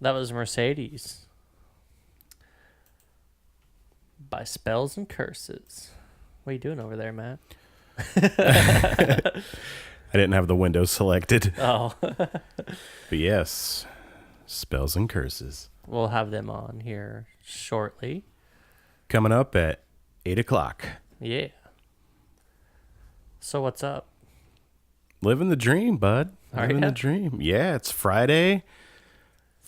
That was Mercedes by Spells and Curses. What are you doing over there, Matt? I didn't have the window selected. Oh. But yes, Spells and Curses. We'll have them on here shortly. Coming up at 8 o'clock. Yeah. So what's up? Living the dream, bud. Living ya? the dream. Yeah, it's Friday.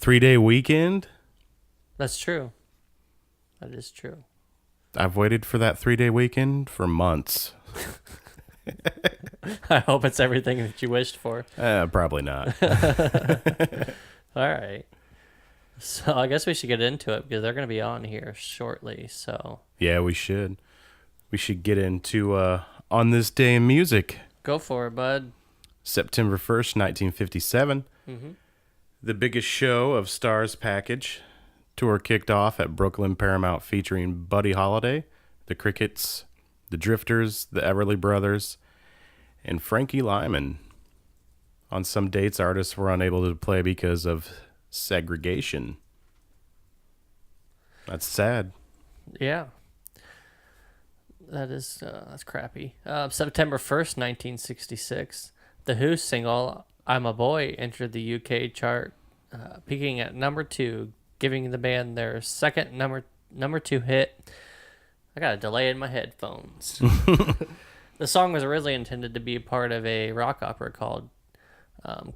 3-day weekend. That's true. That is true. I've waited for that 3-day weekend for months. I hope it's everything that you wished for. Probably not. All right. So I guess we should get into it because they're going to be on here shortly. So Yeah, we should. We should get into On This Day in Music. go for it, bud. September 1st, 1957. Mm-hmm. The biggest show of Stars package. Tour kicked off at Brooklyn Paramount featuring Buddy Holliday, the Crickets, the Drifters, the Everly Brothers, and Frankie Lyman. On some dates, artists were unable to play because of segregation. That's sad. Yeah. That's crappy. September 1st, 1966. The Who single I'm a Boy entered the UK chart, peaking at number 2, giving the band their second number 2 hit. I got a delay in my headphones. The song was originally intended to be part of a rock opera called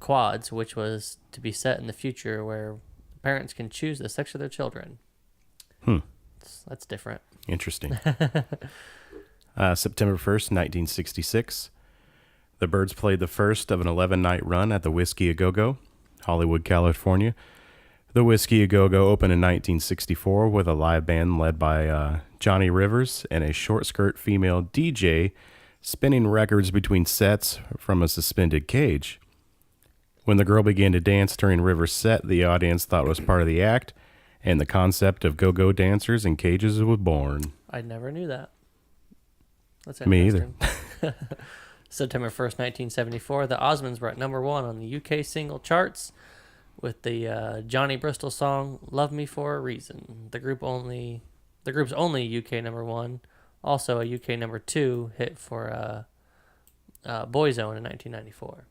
Quads, which was to be set in the future where parents can choose the sex of their children. That's different. Interesting. September 1st, 1966. The Byrds played the first of an 11-night run at the Whiskey A Go-Go, Hollywood, California. The Whiskey A Go-Go opened in 1964 with a live band led by Johnny Rivers and a short-skirt female DJ spinning records between sets from a suspended cage. When the girl began to dance during Rivers' set, the audience thought it was part of the act, and the concept of go-go dancers in cages was born. I never knew that. That's Me either. September 1st, 1974, the Osmonds were at number 1 on the UK single charts with the Johnny Bristol song "Love Me for a Reason." The group's only UK number 1, also a UK number 2 hit for Boyzone in 1994.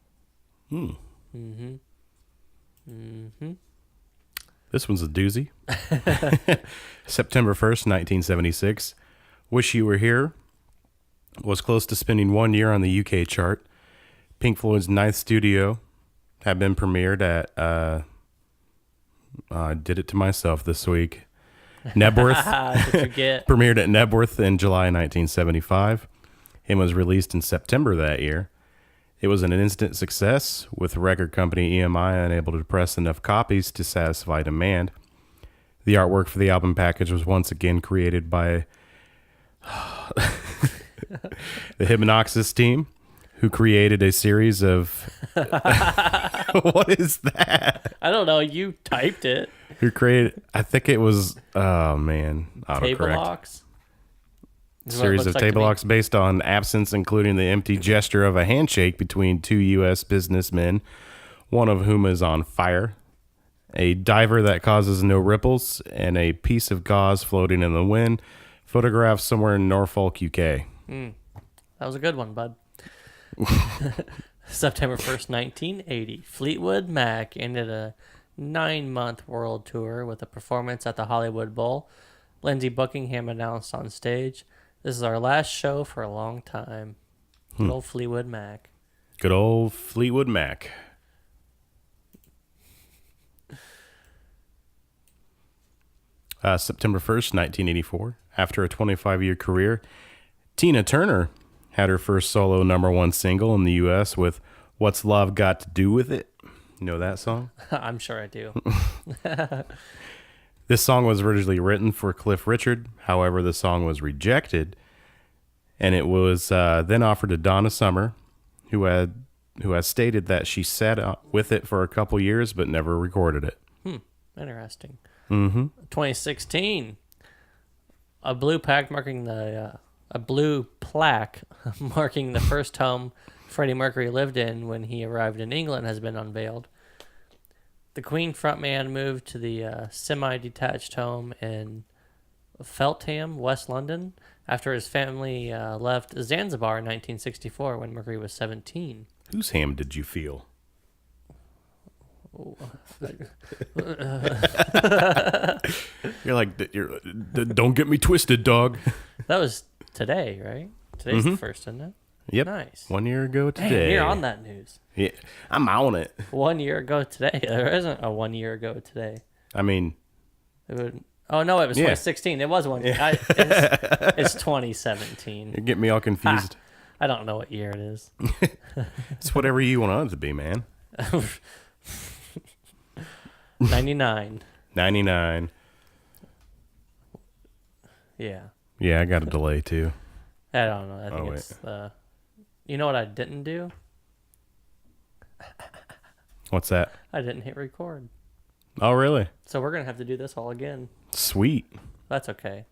This one's a doozy. September 1st, 1976. Wish You Were Here was close to spending 1 year on the UK chart. Pink Floyd's ninth studio had been premiered at, I did it to myself this week, Nebworth. Premiered at Nebworth in July 1975 and was released in September that year. It was an instant success, with record company EMI unable to press enough copies to satisfy demand. The artwork for the album package was once again created by the Hipnoxis team, who created a series of... What is that? I don't know. You typed it. Who created... I think it was... Oh, man. Table Autocorrect. locks. Series of table locks based on absence, including the empty gesture of a handshake between two U.S. businessmen, one of whom is on fire, a diver that causes no ripples, and a piece of gauze floating in the wind, photographed somewhere in Norfolk, UK. That was a good one, bud. September 1st, 1980. Fleetwood Mac ended a 9-month world tour with a performance at the Hollywood Bowl. Lindsey Buckingham announced on stage, "This is our last show for a long time." Good old Fleetwood Mac. Good old Fleetwood Mac. September 1st, 1984. After a 25-year career, Tina Turner had her first solo #1 single in the U.S. with What's Love Got to Do With It? You know that song? I'm sure I do. This song was originally written for Cliff Richard. However, the song was rejected, and it was then offered to Donna Summer, who has stated that she sat with it for a couple years but never recorded it. Interesting. 2016. A blue plaque marking the first home Freddie Mercury lived in when he arrived in England has been unveiled. The Queen frontman moved to the semi-detached home in Feltham, West London, after his family left Zanzibar in 1964 when Mercury was 17. Whose ham did you feel? You're like, don't get me twisted, dog. That was today, right? Today's the first, isn't it? Yep. Nice. 1 year ago today. Dang, you're on that news. Yeah, I'm on it. 1 year ago today. There isn't a 1 year ago today. I mean, oh no, it was 2016. It was one. Yeah. It's 2017. you get me all confused. I don't know what year it is. It's whatever you want it to be, man. 99. 99. Yeah. Yeah, I got a delay too. I don't know. I think it's you know what I didn't do? What's that? I didn't hit record. Oh, really? So we're going to have to do this all again. Sweet. That's okay.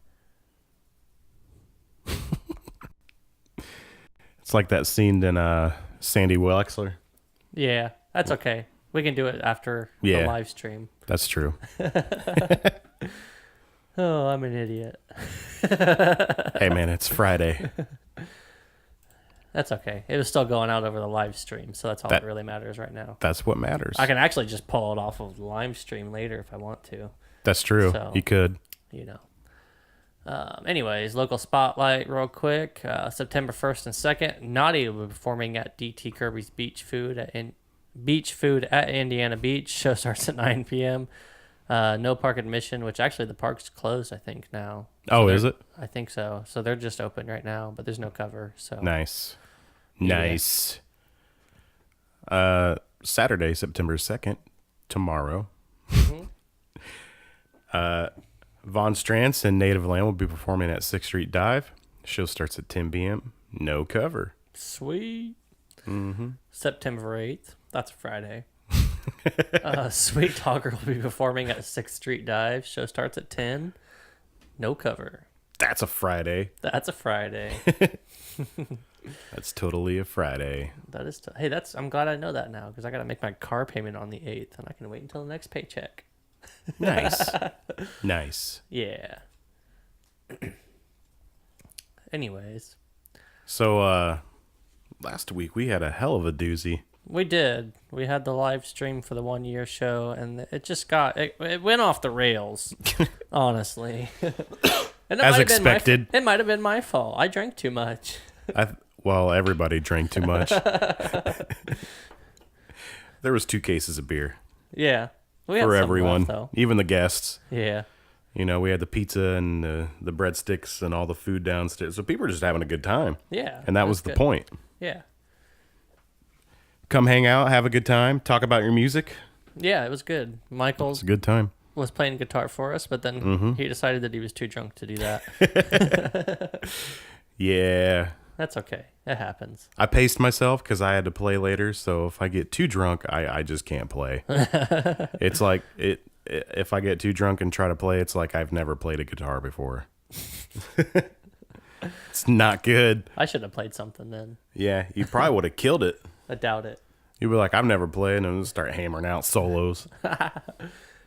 It's like that scene in Sandy Wexler. Yeah, that's okay. We can do it after the live stream. That's true. Oh, I'm an idiot. Hey, man, it's Friday. That's okay. It was still going out over the live stream, so that's all that really matters right now. That's what matters. I can actually just pull it off of the live stream later if I want to. That's true. So, you could. You know. Anyways, local spotlight real quick. September 1st and 2nd, Naughty will be performing at DT Kirby's Beach Food at Indiana Beach. Show starts at 9 p.m. No park admission, which actually the park's closed, I think, now. Oh, is it? I think so. So they're just open right now, but there's no cover. So Nice. Yeah. Nice. Saturday, September 2nd, tomorrow. Von Strantz and Native Land will be performing at 6th Street Dive. Show starts at 10 p.m. No cover. Sweet. September 8th. That's a Friday. Sweet Talker will be performing at 6th Street Dive. Show starts at 10. No cover. That's a Friday. That's a Friday. That's totally a Friday. That is. Hey, I'm glad I know that now because I got to make my car payment on the 8th, and I can wait until the next paycheck. Nice. Nice. Yeah. Anyways. So, last week we had a hell of a doozy. We did. We had the live stream for the 1 year show, and it just it went off the rails, honestly. And as expected. It might have been my fault. I drank too much. Well, everybody drank too much. There was 2 cases of beer. Yeah. We had for some everyone, left, though. even the guests. Yeah. You know, we had the pizza and the breadsticks and all the food downstairs. So people were just having a good time. Yeah. And that was the point. Yeah. Come hang out, have a good time, talk about your music. Yeah, it was good. Michael It's a good time. was playing guitar for us, but then he decided that he was too drunk to do that. Yeah. That's okay. It happens. I paced myself because I had to play later. So if I get too drunk, I just can't play. It's like if I get too drunk and try to play, it's like I've never played a guitar before. It's not good. I should have played something then. Yeah, you probably would have killed it. I doubt it. You'd be like, I've never played, and then start hammering out solos. That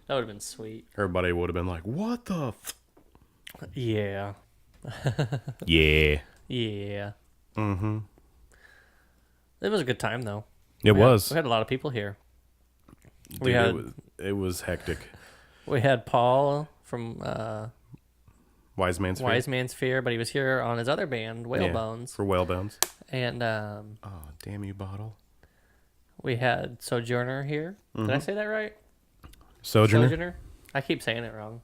would have been sweet. Everybody would have been like, what the Yeah. Yeah. Yeah. Mm-hmm. It was a good time, though. We had a lot of people here. Dude, it was hectic. We had Paul from Wise Man's Fear, but he was here on his other band, Whalebones. For Whalebones. And oh, damn you, bottle. We had Sojourner here. Did I say that right? Sojourner? I keep saying it wrong.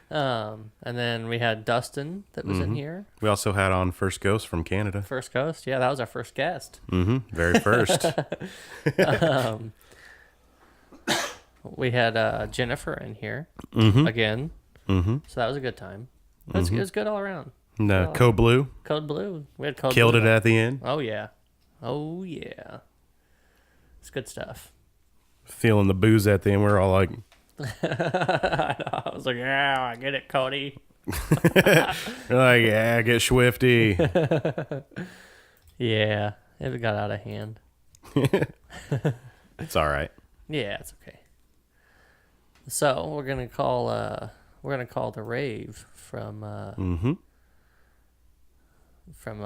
And then we had Dustin that was in here. We also had on First Ghost from Canada. First Ghost, yeah, that was our first guest. Very first. We had Jennifer in here again. So that was a good time. It was good all around. No, Code Blue. Code Blue. We had Code Killed Blue. it at the end. Oh, yeah. Oh, yeah. It's good stuff. Feeling the booze at the end. We're all like... I was like, yeah, I get it, Cody. You're like, yeah, get swifty. Yeah, it got out of hand. It's all right. Yeah, it's okay. So we're gonna call the rave from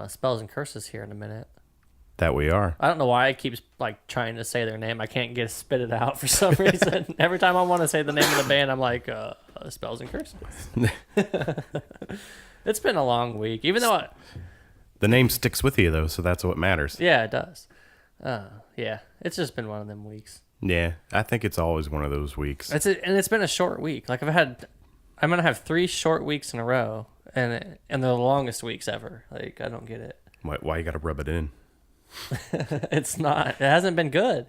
Spells and Curses here in a minute. That we are. I don't know why I keep like trying to say their name. I can't get spit it out for some reason. Every time I want to say the name of the band, I'm like Spells and Curses. It's been a long week, even though the name sticks with you though, so that's what matters. yeah, it does. Yeah, it's just been one of them weeks. Yeah, I think it's always one of those weeks. And it's been a short week. Like I'm gonna have 3 short weeks in a row, and they're the longest weeks ever. Like I don't get it. Why you got to rub it in? It's not. It hasn't been good.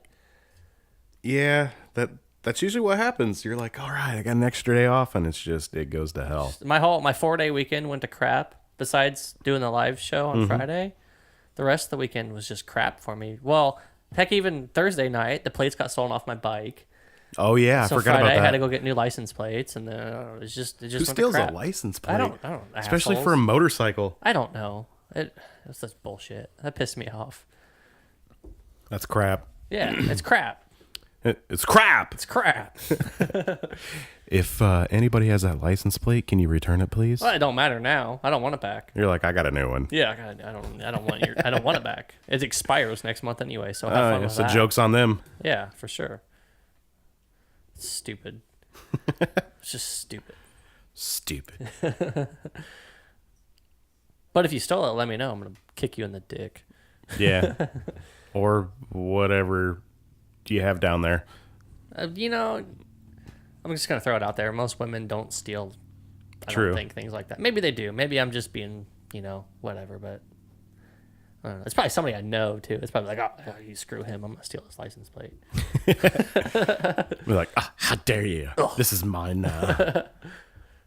Yeah, that's usually what happens. You're like, all right, I got an extra day off, and it goes to hell. My 4-day weekend went to crap. Besides doing the live show on Friday, the rest of the weekend was just crap for me. Well, heck, even Thursday night, the plates got stolen off my bike. Oh yeah, I So forgot Friday, about that. I had to go get new license plates, and then it just Who went steals to a crap. license plate? I don't. Especially assholes. for a motorcycle. I don't know. It's just bullshit. That pissed me off. That's crap. Yeah, it's crap. It's crap. It's crap. If anybody has that license plate, can you return it, please? Well, it don't matter now. I don't want it back. You're like, I got a new one. Yeah, I don't want it back. It expires next month anyway. So have fun with So that. joke's on them. Yeah, for sure. It's stupid. It's just stupid. Stupid. But if you stole it, let me know. I'm gonna kick you in the dick. Yeah. Or whatever you have down there. I'm just gonna throw it out there. Most women don't steal. I True. don't think things like that. Maybe they do. Maybe I'm just being, whatever. But I don't know. It's probably somebody I know too. It's probably like, oh, you screw him. I'm gonna steal his license plate. We're like, how dare you? Ugh. This is mine now.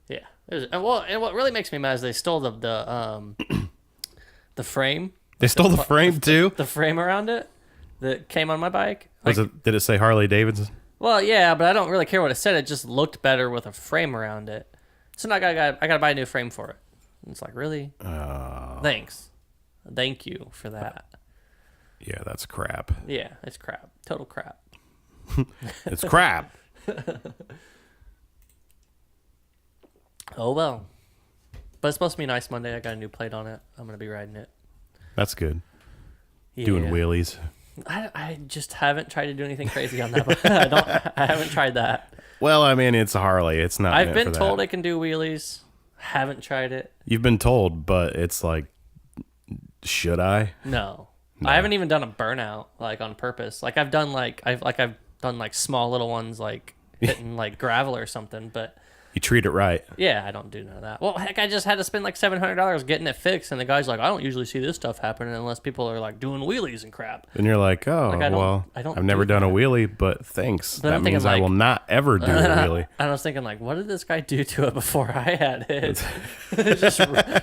Yeah. And what really makes me mad is they stole the frame. They stole the frame too? The frame around it that came on my bike. Did it say Harley Davidson? Well, yeah, but I don't really care what it said. It just looked better with a frame around it. So now I gotta buy a new frame for it. And it's like, really? Thanks. Thank you for that. Yeah, that's crap. Yeah, it's crap. Total crap. It's crap. Oh, well. But it's supposed to be nice Monday. I got a new plate on it. I'm going to be riding it. That's good. Yeah. Doing wheelies. I just haven't tried to do anything crazy on that. I haven't tried that. Well, I mean, it's a Harley. It's not. I've been told I can do wheelies. Haven't tried it. You've been told, but it's like, should I? No. I haven't even done a burnout like on purpose. Like I've done I've done small little ones like hitting like gravel or something, but You treat it right. yeah, I don't do none of that. Well, heck, I just had to spend like $700 getting it fixed, and the guy's like, I don't usually see this stuff happening unless people are like doing wheelies and crap. And you're like, oh, I've never done a wheelie, but thanks. But that means I will not ever do a wheelie. And I was thinking, like, what did this guy do to it before I had it? Just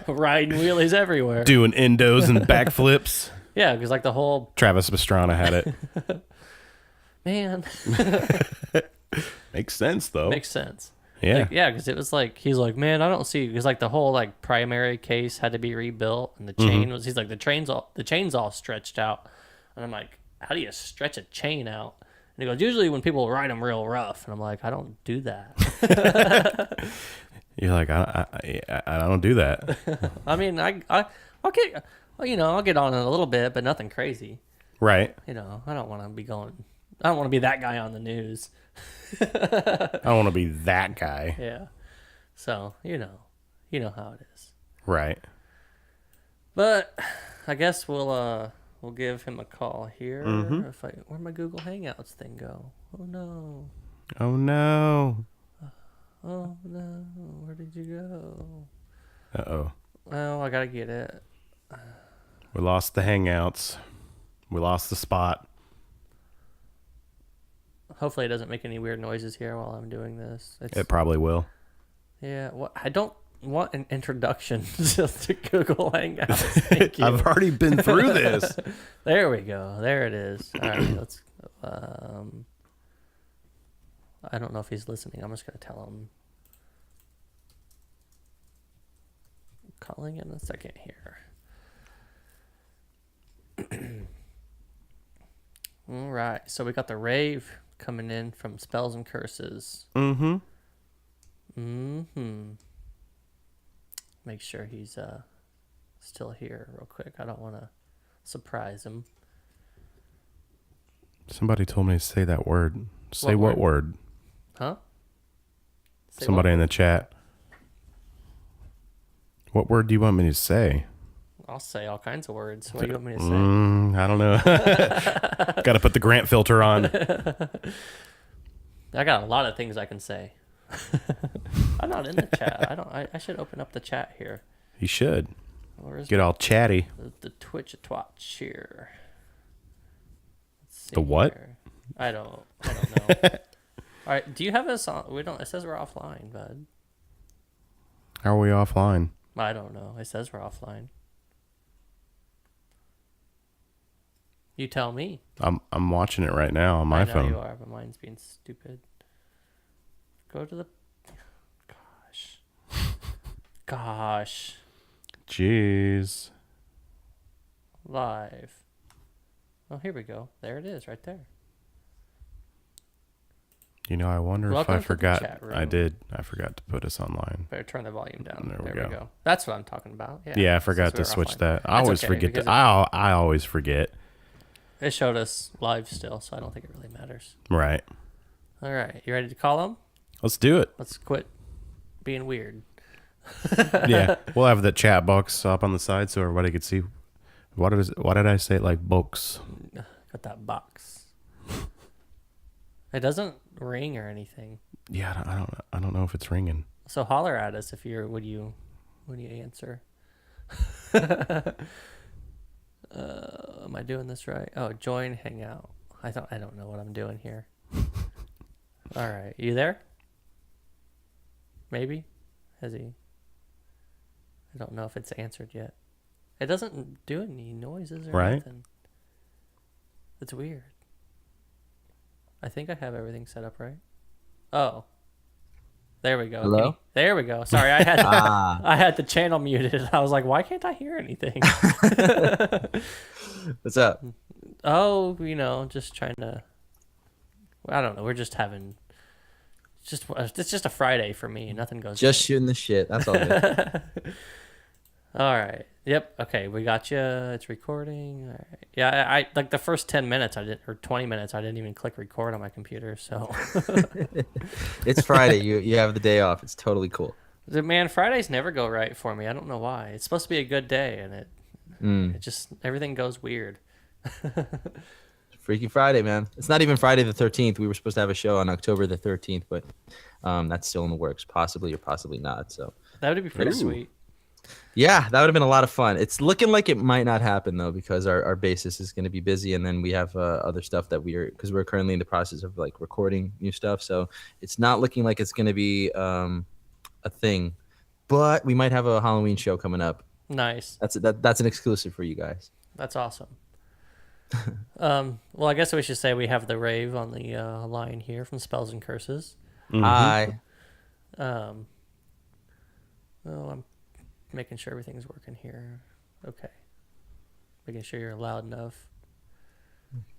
riding wheelies everywhere. Doing endos and backflips. Yeah, because like the whole... Travis Pastrana had it. Man. Makes sense, though. Makes sense. Yeah. Like, yeah, because it was like, he's like, man, I don't see... Because like the whole like primary case had to be rebuilt, and the chain was... He's like, the chain's all stretched out. And I'm like, how do you stretch a chain out? And he goes, usually when people ride them real rough. And I'm like, I don't do that. You're like, I don't do that. I mean, I'll get... Well, I'll get on it a little bit, but nothing crazy. Right. I don't want to be going... I don't want to be that guy on the news. I don't want to be that guy. Yeah. So, you know how it is. Right. But I guess we'll give him a call here. Mm-hmm. Where'd my Google Hangouts thing go? Oh no. Oh no. Oh no. Where did you go? Uh-oh. Well, I gotta get it. We lost the Hangouts. We lost the spot. Hopefully it doesn't make any weird noises here while I'm doing this. It probably will. Yeah, I don't want an introduction to Google Hangouts. Thank you. I've already been through this. There we go. There it is. All right, let's... I don't know if he's listening. I'm just going to tell him. Calling in a second here. All right. So we got the rave coming in from Spells and Curses. Mm-hmm. Mm-hmm. Make sure he's still here real quick. I don't want to surprise him. Somebody told me to say that word. Say what word? Huh? Say Somebody what in the word? chat. What word do you want me to say? I'll say all kinds of words. What do you want me to say? I don't know. Got to put the Grant filter on. I got a lot of things I can say. I'm not in the chat. I should open up the chat here. You should. Where's Get all chatty. the Twitch twatch here? Let's see The what? here. I don't know. All right. Do you have us on? We don't. It says we're offline, bud. How are we offline? I don't know. It says we're offline. You tell me. I'm watching it right now on my phone. I know you are, but mine's being stupid. Go to the. Gosh. Jeez. Live. Oh, here we go. There it is, right there. You know, I wonder Welcome if I to the forgot. chat room. I did. I forgot to put us online. Better turn the volume down. There we go. That's what I'm talking about. Yeah, I forgot to Since we were switch offline. that. I That's always okay, forget because to. I always forget. It showed us live still, so I don't think it really matters. Right. All right, you ready to call them? Let's do it. Let's quit being weird. Yeah, we'll have the chat box up on the side so everybody can see. What did I say? Like box. Got that box. It doesn't ring or anything. Yeah, I don't know if it's ringing. So holler at us if you're when you answer. Am I doing this right? Oh, join hangout. I don't know what I'm doing here. All right, you there? Maybe. Has he? I don't know if it's answered yet. It doesn't do any noises or anything. It's weird. I think I have everything set up right. Oh. There we go. Hello? There we go. Sorry, I had I had the channel muted. I was like, why can't I hear anything? What's up? Oh, just trying to. I don't know. We're just having. It's just a Friday for me. Nothing goes. Just shooting the shit. That's all good. All right. Yep. Okay. We got you. It's recording. All right. Yeah. I like the first 10 minutes or 20 minutes. I didn't even click record on my computer. So. It's Friday. You have the day off. It's totally cool. Man, Fridays never go right for me. I don't know why. It's supposed to be a good day, and it just everything goes weird. Freaky Friday, man. It's not even Friday the 13th. We were supposed to have a show on October the 13th, but that's still in the works. Possibly or possibly not. So That would be pretty sweet. yeah, that would have been a lot of fun. It's looking like it might not happen though, because our bassist is going to be busy, and then we have other stuff that because we're currently in the process of like recording new stuff. So it's not looking like it's going to be a thing, but we might have a Halloween show coming up. Nice. That's an exclusive for you guys. That's awesome. Well, I guess we should say we have the rave on the line here from Spells and Curses. Mm-hmm. Hi. Well, I'm making sure everything's working here. Okay. Making sure you're loud enough.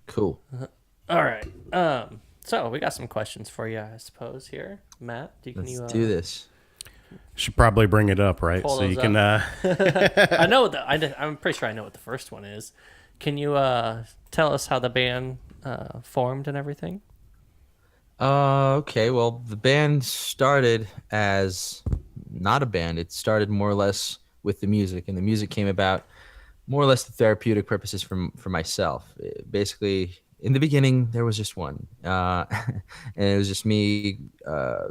Cool. All right. So we got some questions for you, I suppose. Here, Matt, Let's do this. Should probably bring it up, right? Pull So you those can. I know I'm pretty sure I know what the first one is. Can you tell us how the band formed and everything? Okay. Well, the band started as not a band. It started more or less with the music, and the music came about more or less for therapeutic purposes for myself. Basically, in the beginning, there was just one, and it was just me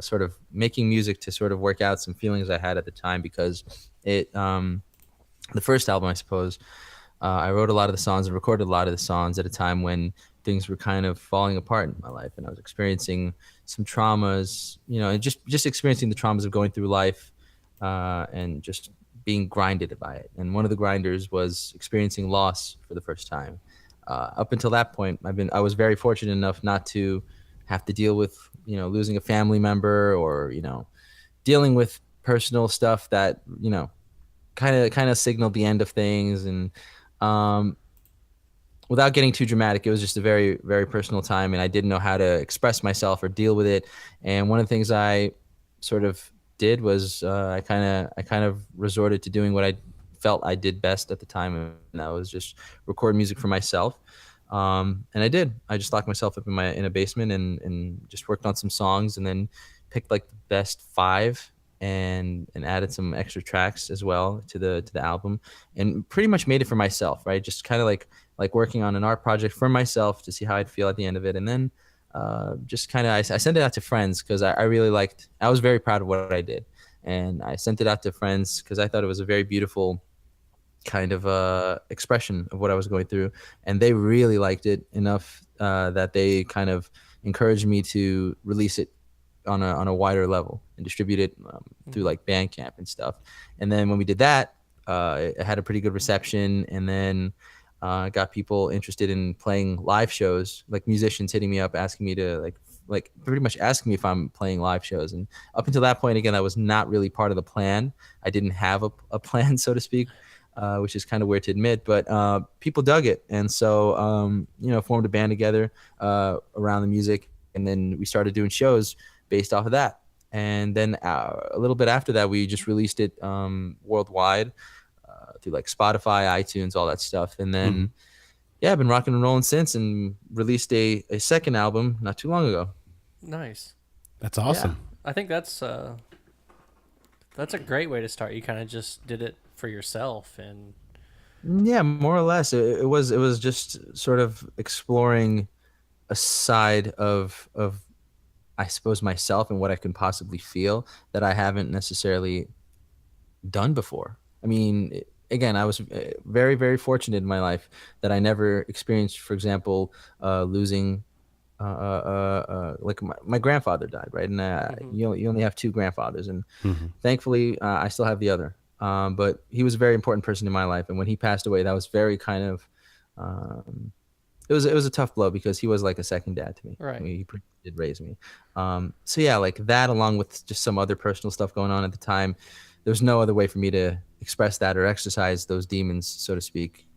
sort of making music to sort of work out some feelings I had at the time, because the first album, I suppose, I wrote a lot of the songs and recorded a lot of the songs at a time when things were kind of falling apart in my life, and I was experiencing some traumas, and just experiencing the traumas of going through life, and just being grinded by it. And one of the grinders was experiencing loss for the first time. Up until that point, I was very fortunate enough not to have to deal with, losing a family member, or, dealing with personal stuff that, kind of signaled the end of things. And without getting too dramatic, it was just a very, very personal time, and I didn't know how to express myself or deal with it. And one of the things I sort of did was I kind of resorted to doing what I felt I did best at the time, and that was just record music for myself. And I did. I just locked myself up in a basement and just worked on some songs, and then picked like the best five and added some extra tracks as well to the album, and pretty much made it for myself, right? Just kind of like working on an art project for myself to see how I'd feel at the end of it, and then just kind of I sent it out to friends because I really liked. I was very proud of what I did, and I sent it out to friends because I thought it was a very beautiful kind of expression of what I was going through, and they really liked it enough that they kind of encouraged me to release it on a wider level and distribute it through Mm-hmm. like Bandcamp and stuff. And then when we did that, it had a pretty good reception, and then got people interested in playing live shows, like musicians hitting me up asking me to like pretty much asking me if I'm playing live shows. And up until that point, again, that was not really part of the plan. I didn't have a plan, so to speak, which is kind of weird to admit, but people dug it. And so, formed a band together around the music. And then we started doing shows based off of that. And then a little bit after that, we just released it worldwide through like Spotify, iTunes, all that stuff. And Mhm. then, yeah, I've been rocking and rolling since, and released a second album not too long ago. Nice. That's Yeah. awesome. I think that's a great way to start. You kind of just did it for yourself, and Yeah, more or less. It was just sort of exploring a side of I suppose myself and what I can possibly feel that I haven't necessarily done before. I mean, again, I was very, very fortunate in my life that I never experienced, for example, losing. Like my grandfather died, right? And mm-hmm. you only have two grandfathers, and Hmm. thankfully, I still have the other. But he was a very important person in my life, and when he passed away, that was very kind of um, it was a tough blow because he was like a second dad to me. I Right. mean, he pretty did raise me. So yeah, like that, along with just some other personal stuff going on at the time, there's no other way for me to express that or exercise those demons, so to speak,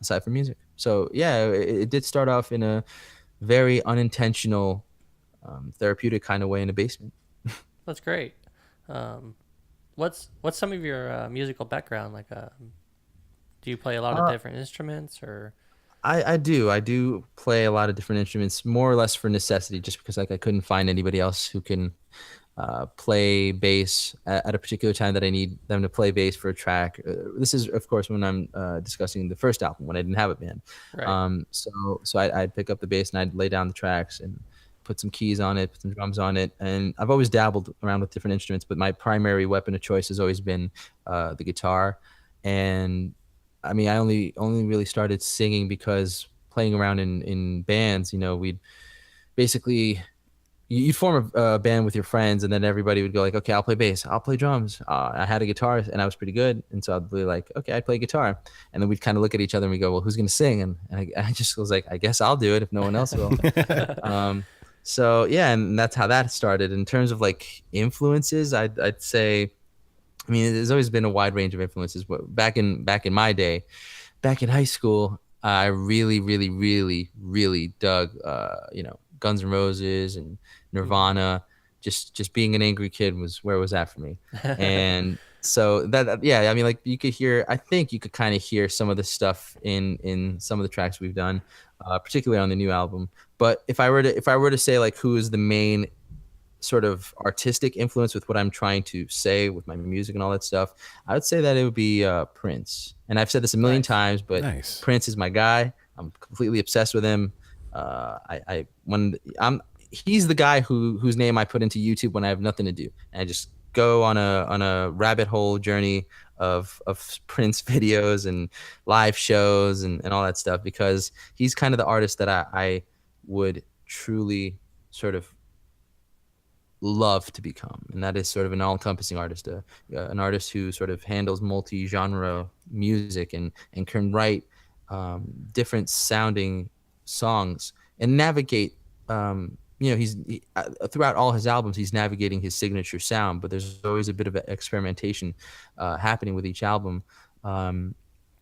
aside from music. So yeah, it did start off in a very unintentional, therapeutic kind of way in a basement. That's great. Um, what's some of your musical background? Like, do you play a lot of Uh, different instruments, or? I do play a lot of different instruments, more or less for necessity, just because like I couldn't find anybody else who can play bass at a particular time that I need them to play bass for a track. This is, of course, when I'm discussing the first album when I didn't have a band. Right. I'd pick up the bass and I'd lay down the tracks and put some keys on it, put some drums on it. And I've always dabbled around with different instruments, but my primary weapon of choice has always been the guitar. And I mean, I only really started singing because playing around in bands, we'd basically you'd form a band with your friends, and then everybody would go like, okay, I'll play bass, I'll play drums. I had a guitar and I was pretty good, and so I'd be like, okay, I play guitar. And then we'd kind of look at each other and we go, well, who's gonna sing? And I just was like, I guess I'll do it if no one else will. um, so yeah, and that's how that started. In terms of like influences, I'd say, I mean, there's always been a wide range of influences. But back in my day, back in high school, I really, really, really, really dug, Guns N' Roses and Mm-hmm. Nirvana. Just being an angry kid was where it was at for me. And so yeah, I mean, like you could hear, I think you could kind of hear some of the stuff in some of the tracks we've done, particularly on the new album. But if I were to say like who is the main sort of artistic influence with what I'm trying to say with my music and all that stuff, I would say that it would be Prince. And I've said this a million Nice. times, but Nice. Prince is my guy. I'm completely obsessed with him. I when I'm He's the guy whose name I put into YouTube when I have nothing to do, and I just go on a rabbit hole journey of Prince videos and live shows and all that stuff, because he's kind of the artist that I would truly sort of love to become, and that is sort of an all-encompassing artist, an artist who sort of handles multi-genre music and can write different sounding songs and navigate. Throughout all his albums, he's navigating his signature sound, but there's always a bit of experimentation happening with each album. Um,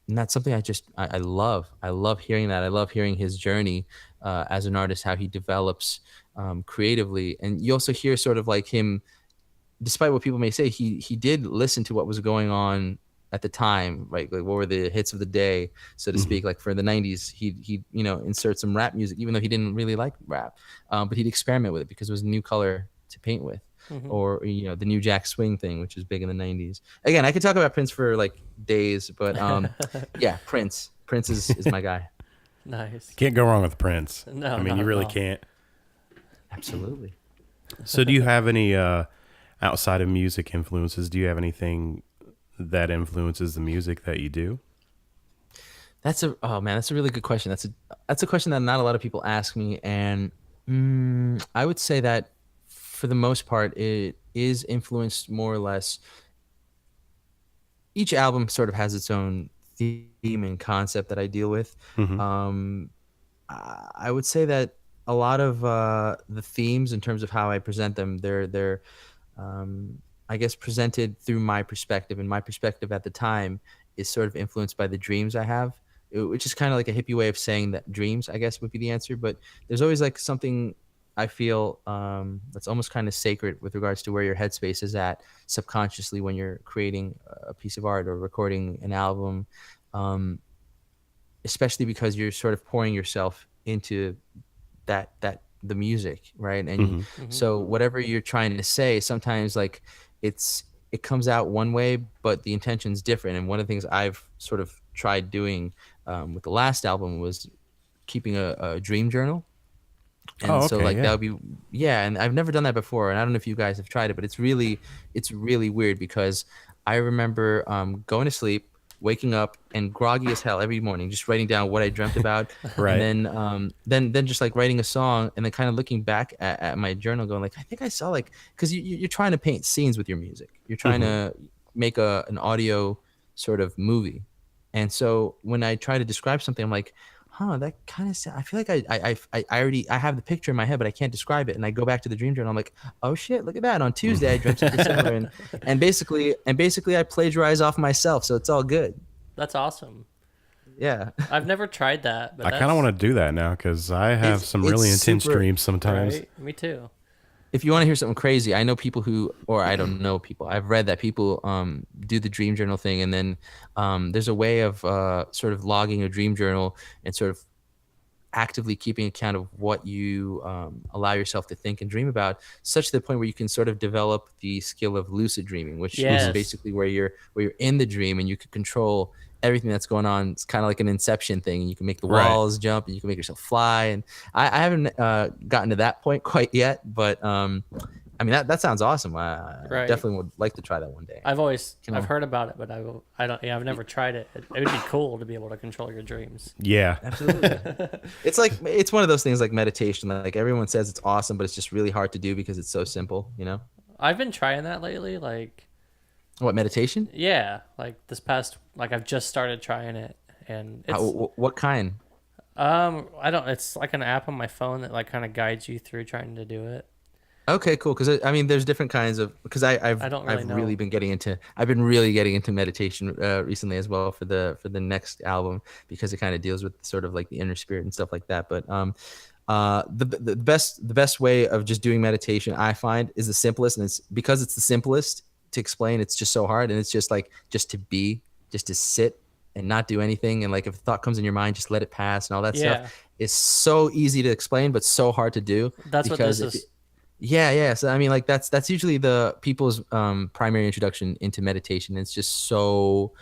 and that's something I love. I love hearing that. I love hearing his journey as an artist, how he develops creatively, and you also hear sort of like him, despite what people may say, he did listen to what was going on at the time, right? Like what were the hits of the day, so to Hmm. speak. Like for the '90s, he insert some rap music, even though he didn't really like rap, but he'd experiment with it because it was a new color to paint with, Hmm. or the New Jack Swing thing, which was big in the '90s. Again, I could talk about Prince for like days, but yeah, Prince is my guy. Nice. Can't go wrong with Prince. I No, mean, not you at really all. can't. Absolutely. So, do you have any outside of music influences? Do you have anything that influences the music that you do? That's a really good question. That's a question that not a lot of people ask me, and I would say that for the most part, it is influenced more or less. Each album sort of has its own theme and concept that I deal with. Hmm. Um, I would say that a lot of the themes, in terms of how I present them, they're I guess presented through my perspective, and my perspective at the time is sort of influenced by the dreams I have, which is kind of like a hippie way of saying that dreams, I guess, would be the answer. But there's always like something I feel that's almost kind of sacred with regards to where your headspace is at subconsciously when you're creating a piece of art or recording an album, um, especially because you're sort of pouring yourself into that the music, right? And Hmm. Hmm. so whatever you're trying to say, sometimes like it's it comes out one way, but the intention's different. And one of the things I've sort of tried doing with the last album was keeping a dream journal. And Oh, so okay, like that yeah. would be, yeah, and I've never done that before, and I don't know if you guys have tried it, but it's really weird because I remember going to sleep, waking up and groggy as hell every morning, just writing down what I dreamt about, and Right. then just like writing a song, and then kind of looking back at my journal, going like, I think I saw like, because you're trying to paint scenes with your music, you're trying Hmm. to make an audio sort of movie, and so when I try to describe something, I'm like, that kind of, I feel like I already, I have the picture in my head, but I can't describe it. And I go back to the dream journal. I'm like, oh shit, look at that. On Tuesday, I dreamt something similar, and basically I plagiarize off myself, so it's all good. That's awesome. Yeah, I've never tried that, but I kind of that's want to do that now because I have it's some it's really intense super. dreams sometimes. right. Me too. If you want to hear something crazy, I know people who, or I don't know people. I've read that people do the dream journal thing, and then there's a way of sort of logging a dream journal and sort of actively keeping account of what you allow yourself to think and dream about, such to the point where you can sort of develop the skill of lucid dreaming, which is Hmm. Yes. basically where you're in the dream and you can control everything that's going on. It's kind of like an inception thing, and you can make the Right. walls jump and you can make yourself fly. And I haven't gotten to that point quite yet, but I mean that sounds awesome. I Right. definitely would like to try that one day. I've heard about it, but I don't. Yeah, I've never tried it. It would be cool to be able to control your dreams. Yeah. Absolutely. It's one of those things like meditation. Like everyone says it's awesome, but it's just really hard to do because it's so simple, you know? I've been trying that lately. Like, What, meditation? yeah, like this past, like I've just started trying it, and How, it's what kind? I don't. It's like an app on my phone that like kind of guides you through trying to do it. Okay, cool. Because I mean, there's different kinds of. Because I don't really I've really know. been getting into. I've been really getting into meditation recently as well for the next album, because it kind of deals with sort of like the inner spirit and stuff like that. But the best way of just doing meditation, I find, is the simplest, and it's because it's the simplest to explain. It's just so hard, and it's just like just to be, just to sit and not do anything, and like if a thought comes in your mind, just let it pass, and all that stuff. Yeah, Is so easy to explain, but so hard to do, that's what because this if is. yeah, yeah. So I mean, like that's usually the people's primary introduction into meditation. It's just so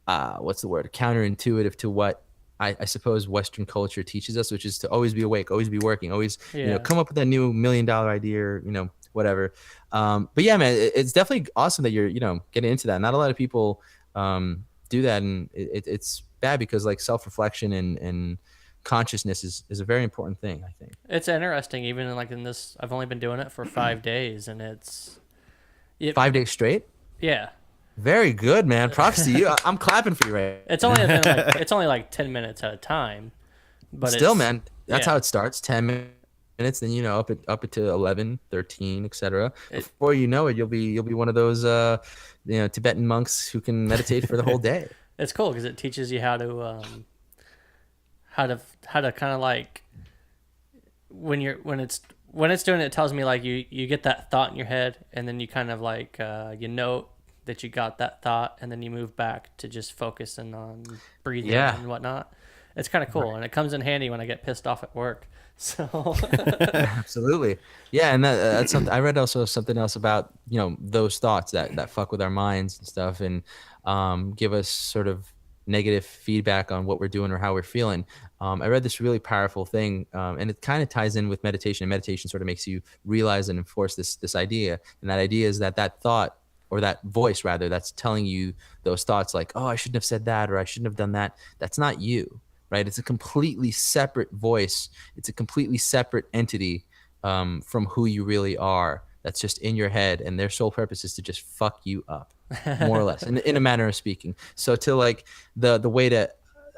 what's the word? Counterintuitive to what I suppose Western culture teaches us, which is to always be awake, always be working, always Yeah, come up with that new $1 million idea, or, whatever. But yeah, man, it's definitely awesome that you're getting into that. Not a lot of people do that, and it's bad because like self reflection and consciousness is a very important thing, I think. it's interesting. Even in, like in this, I've only been doing it for 5 days, and it's it. 5 days straight. Yeah, Very good, man. Props to you. I'm clapping for you right it's only been now. like it's only like 10 minutes at a time, but Still, it's man, that's how yeah. it starts. 10 minutes, then up it to 11, 13, etc. It, Before you know it, you'll be one of those Tibetan monks who can meditate for the whole day. it's cool because it teaches you how to how to kind of like when it's doing it, it tells me like you get that thought in your head, and then you kind of like you note that you got that thought, and then you move back to just focusing on breathing Yeah. and whatnot. It's kind of cool, and it comes in handy when I get pissed off at work. So Absolutely. Yeah, and that's something I read also something else about, those thoughts that fuck with our minds and stuff, and give us sort of negative feedback on what we're doing or how we're feeling. I read this really powerful thing, and it kind of ties in with meditation. And meditation sort of makes you realize and enforce this idea, and that idea is that thought, or that voice rather, that's telling you those thoughts like, oh, I shouldn't have said that, or I shouldn't have done that. That's not you, right? It's a completely separate voice. It's a completely separate entity from who you really are. That's just in your head, and their sole purpose is to just fuck you up, more or less, in a manner of speaking. So to like the way to,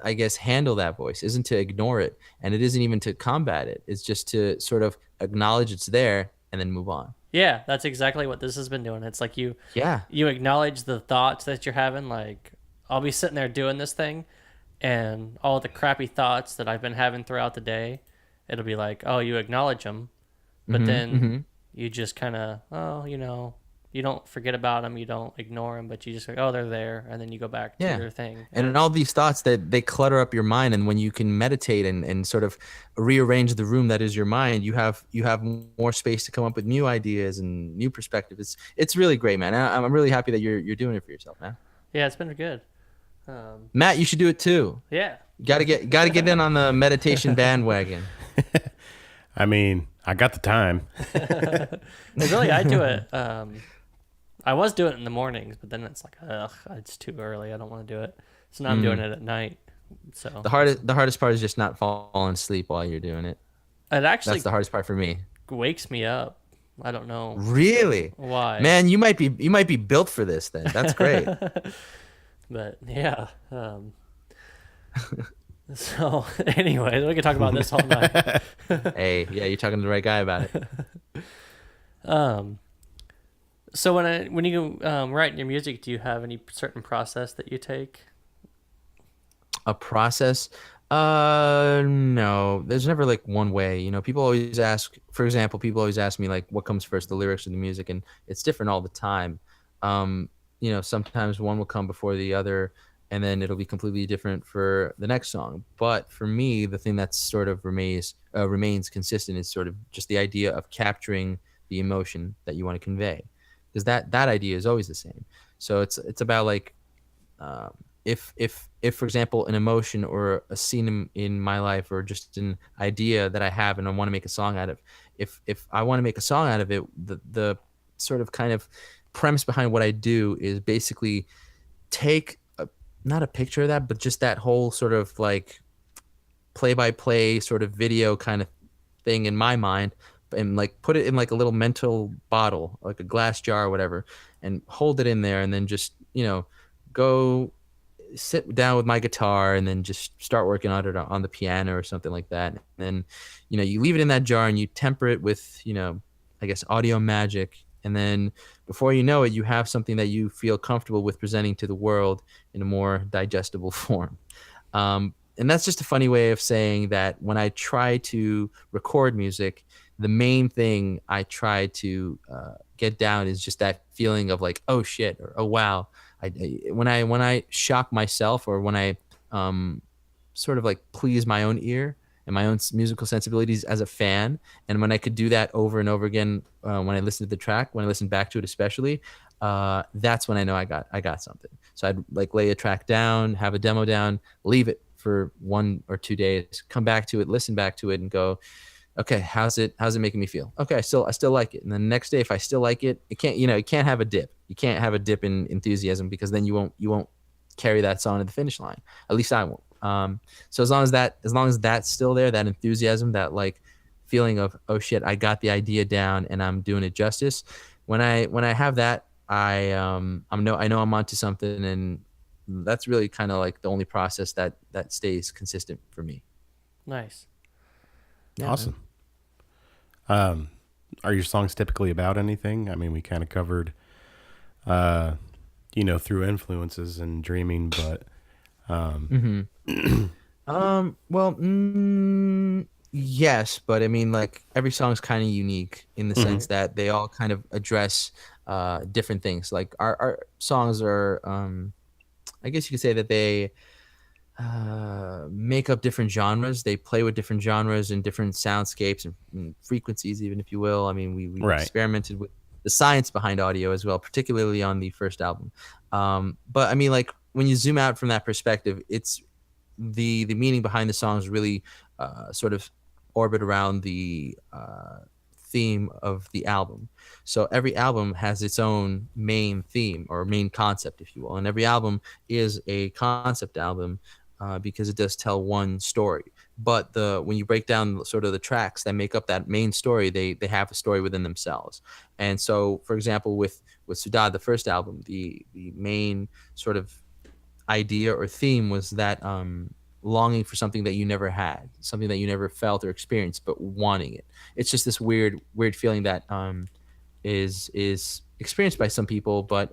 I guess, handle that voice isn't to ignore it, and it isn't even to combat it. It's just to sort of acknowledge it's there and then move on. yeah, that's exactly what this has been doing. It's like Yeah. you acknowledge the thoughts that you're having. Like I'll be sitting there doing this thing, and all the crappy thoughts that I've been having throughout the day, it'll be like, oh, you acknowledge them, but then you just kind of, oh, you don't forget about them, you don't ignore them, but you just like, oh, they're there, and then you go back to Yeah. your thing. And in all these thoughts that they clutter up your mind, and when you can meditate and sort of rearrange the room that is your mind, you have more space to come up with new ideas and new perspectives. It's really great, man. I'm really happy that you're doing it for yourself, man. Yeah, it's been good. Matt, you should do it too. Yeah. Gotta get in on the meditation bandwagon. I mean, I got the time. Really, I do it. I was doing it in the mornings, but then it's like, ugh, it's too early. I don't want to do it. So now I'm doing it at night. So The hardest part is just not falling asleep while you're doing it. it actually That's the hardest part for me. wakes me up. I don't know Really? why. Man, you might be built for this then. That's great. But yeah. So anyway, we can talk about this all night. Hey, yeah, you're talking to the right guy about it. So when you write your music, do you have any certain process that you take? A process? No. There's never like one way. People always ask, for example, me like what comes first, the lyrics or the music, and it's different all the time. Sometimes one will come before the other, and then it'll be completely different for the next song. But for me, the thing that sort of remains consistent is sort of just the idea of capturing the emotion that you want to convey, because that idea is always the same. So it's about like, if for example an emotion or a scene in my life, or just an idea that I have and I want to make a song out of, if I want to make a song out of it, the sort of kind of premise behind what I do is basically take not a picture of that, but just that whole sort of like play-by-play sort of video kind of thing in my mind, and like put it in like a little mental bottle, like a glass jar or whatever, and hold it in there, and then just go sit down with my guitar and then just start working on it on the piano or something like that. And then you leave it in that jar and you temper it with I guess audio magic, and then before you know it, you have something that you feel comfortable with presenting to the world in a more digestible form. And that's just a funny way of saying that when I try to record music, the main thing I try to get down is just that feeling of like, oh shit, or oh wow. When I shock myself, or when I sort of like please my own ear and my own musical sensibilities as a fan, and when I could do that over and over again, when I listen to the track, when I listen back to it especially, that's when I know I got something. So I'd like lay a track down, have a demo down, leave it for 1 or 2 days, come back to it, listen back to it, and go, okay, how's it making me feel? Okay, I still like it. And then the next day, if I still like it, it can't have a dip. You can't have a dip in enthusiasm, because then you won't carry that song to the finish line. At least I won't. So as long as that's still there, that enthusiasm, that like feeling of, oh shit, I got the idea down and I'm doing it justice. When I have that, I know I'm onto something, and that's really kind of like the only process that stays consistent for me. Nice. Yeah, Awesome. Are your songs typically about anything? I mean, we kind of covered, through influences and dreaming, but Hmm. Well, yes, but I mean, like every song is kind of unique in the Hmm. sense that they all kind of address different things. Like our songs are, I guess you could say that they make up different genres. They play with different genres and different soundscapes and frequencies, even if you will. I mean, we've Right. experimented with the science behind audio as well, particularly on the first album. But I mean, like when you zoom out from that perspective, it's the meaning behind the songs really sort of orbit around the theme of the album. So every album has its own main theme or main concept, if you will, and every album is a concept album because it does tell one story. But the when you break down sort of the tracks that make up that main story, they have a story within themselves. And so, for example, with Sudad, the first album, the main sort of idea or theme was that longing for something that you never had, something that you never felt or experienced, but wanting it. It's just this weird feeling that is experienced by some people, but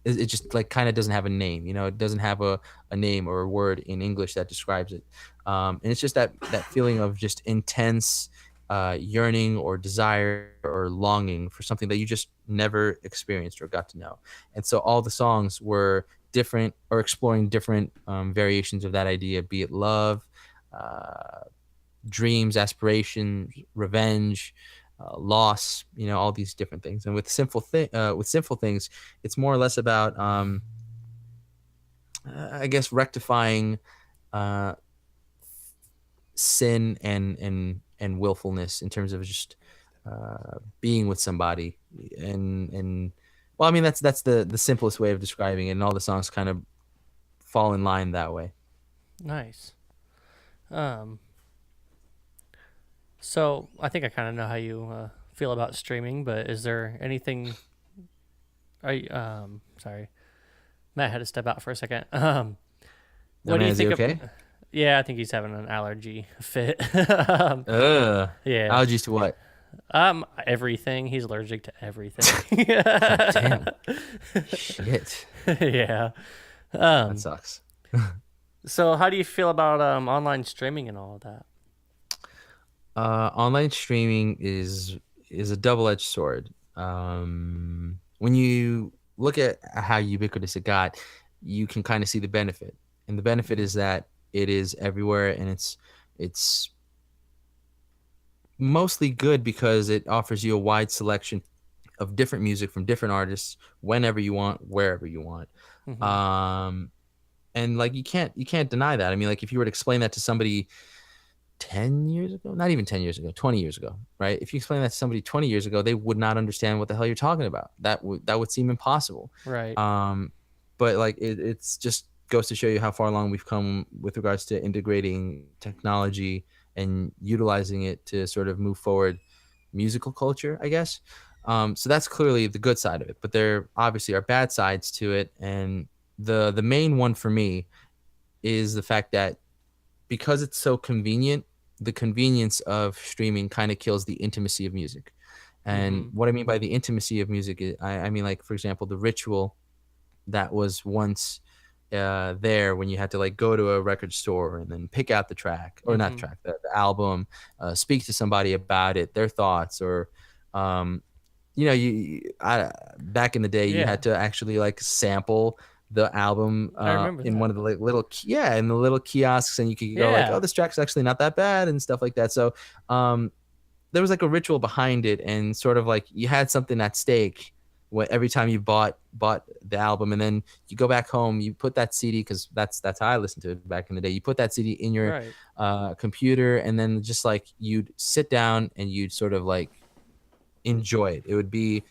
it just like kind of doesn't have a name. You know, it doesn't have a name or a word in English that describes it. And it's just that feeling of just intense yearning or desire or longing for something that you just never experienced or got to know. And so all the songs were different or exploring different variations of that idea, be it love, uh, dreams, aspirations, revenge, loss, you know, all these different things. And with Sinful Things, it's more or less about, I guess, rectifying uh, sin and willfulness in terms of just being with somebody. And well, I mean, that's the simplest way of describing it, and all the songs kind of fall in line that way. Nice. Um, so I think I kind of know how you feel about streaming, but is there anything? Sorry, Matt had to step out for a second. No What do man, you is he think of? okay? Yeah, I think he's having an allergy fit. Yeah. Allergies to what? Everything. He's allergic to everything. God damn. Shit. Yeah. That Um, sucks. so how do you feel about online streaming and all of that? Online streaming is a double-edged sword. When you look at how ubiquitous it got, you can kind of see the benefit, and the benefit is that it is everywhere, and it's mostly good because it offers you a wide selection of different music from different artists whenever you want, wherever you want. Hmm. Um, and like you can't deny that. I mean, like if you were to explain that to somebody 10 years ago, not even 10 years ago, 20 years ago, right? If you explain that to somebody 20 years ago, they would not understand what the hell you're talking about. That would seem impossible. Right. Um, but like it's just goes to show you how far along we've come with regards to integrating technology and utilizing it to sort of move forward musical culture, I guess. So that's clearly the good side of it, but there obviously are bad sides to it, and the main one for me is the fact that because it's so convenient, the convenience of streaming kind of kills the intimacy of music. And Hmm. what I mean by the intimacy of music is, I mean, like, for example, the ritual that was once there when you had to like go to a record store and then pick out the track or not the Hmm. track, the album, speak to somebody about it, their thoughts, or um, back in the day, you Yeah, had to actually like sample the album I remember in that. one of the like, in the little kiosks, and you could go like, oh, Yeah. this track's actually not that bad and stuff like that. So um, there was like a ritual behind it, and sort of like you had something at stake every time you bought the album, and then you go back home, you put that CD, because that's how I listened to it back in the day. You put that CD in your Right. computer, and then just like you'd sit down and you'd sort of like enjoy it. It would be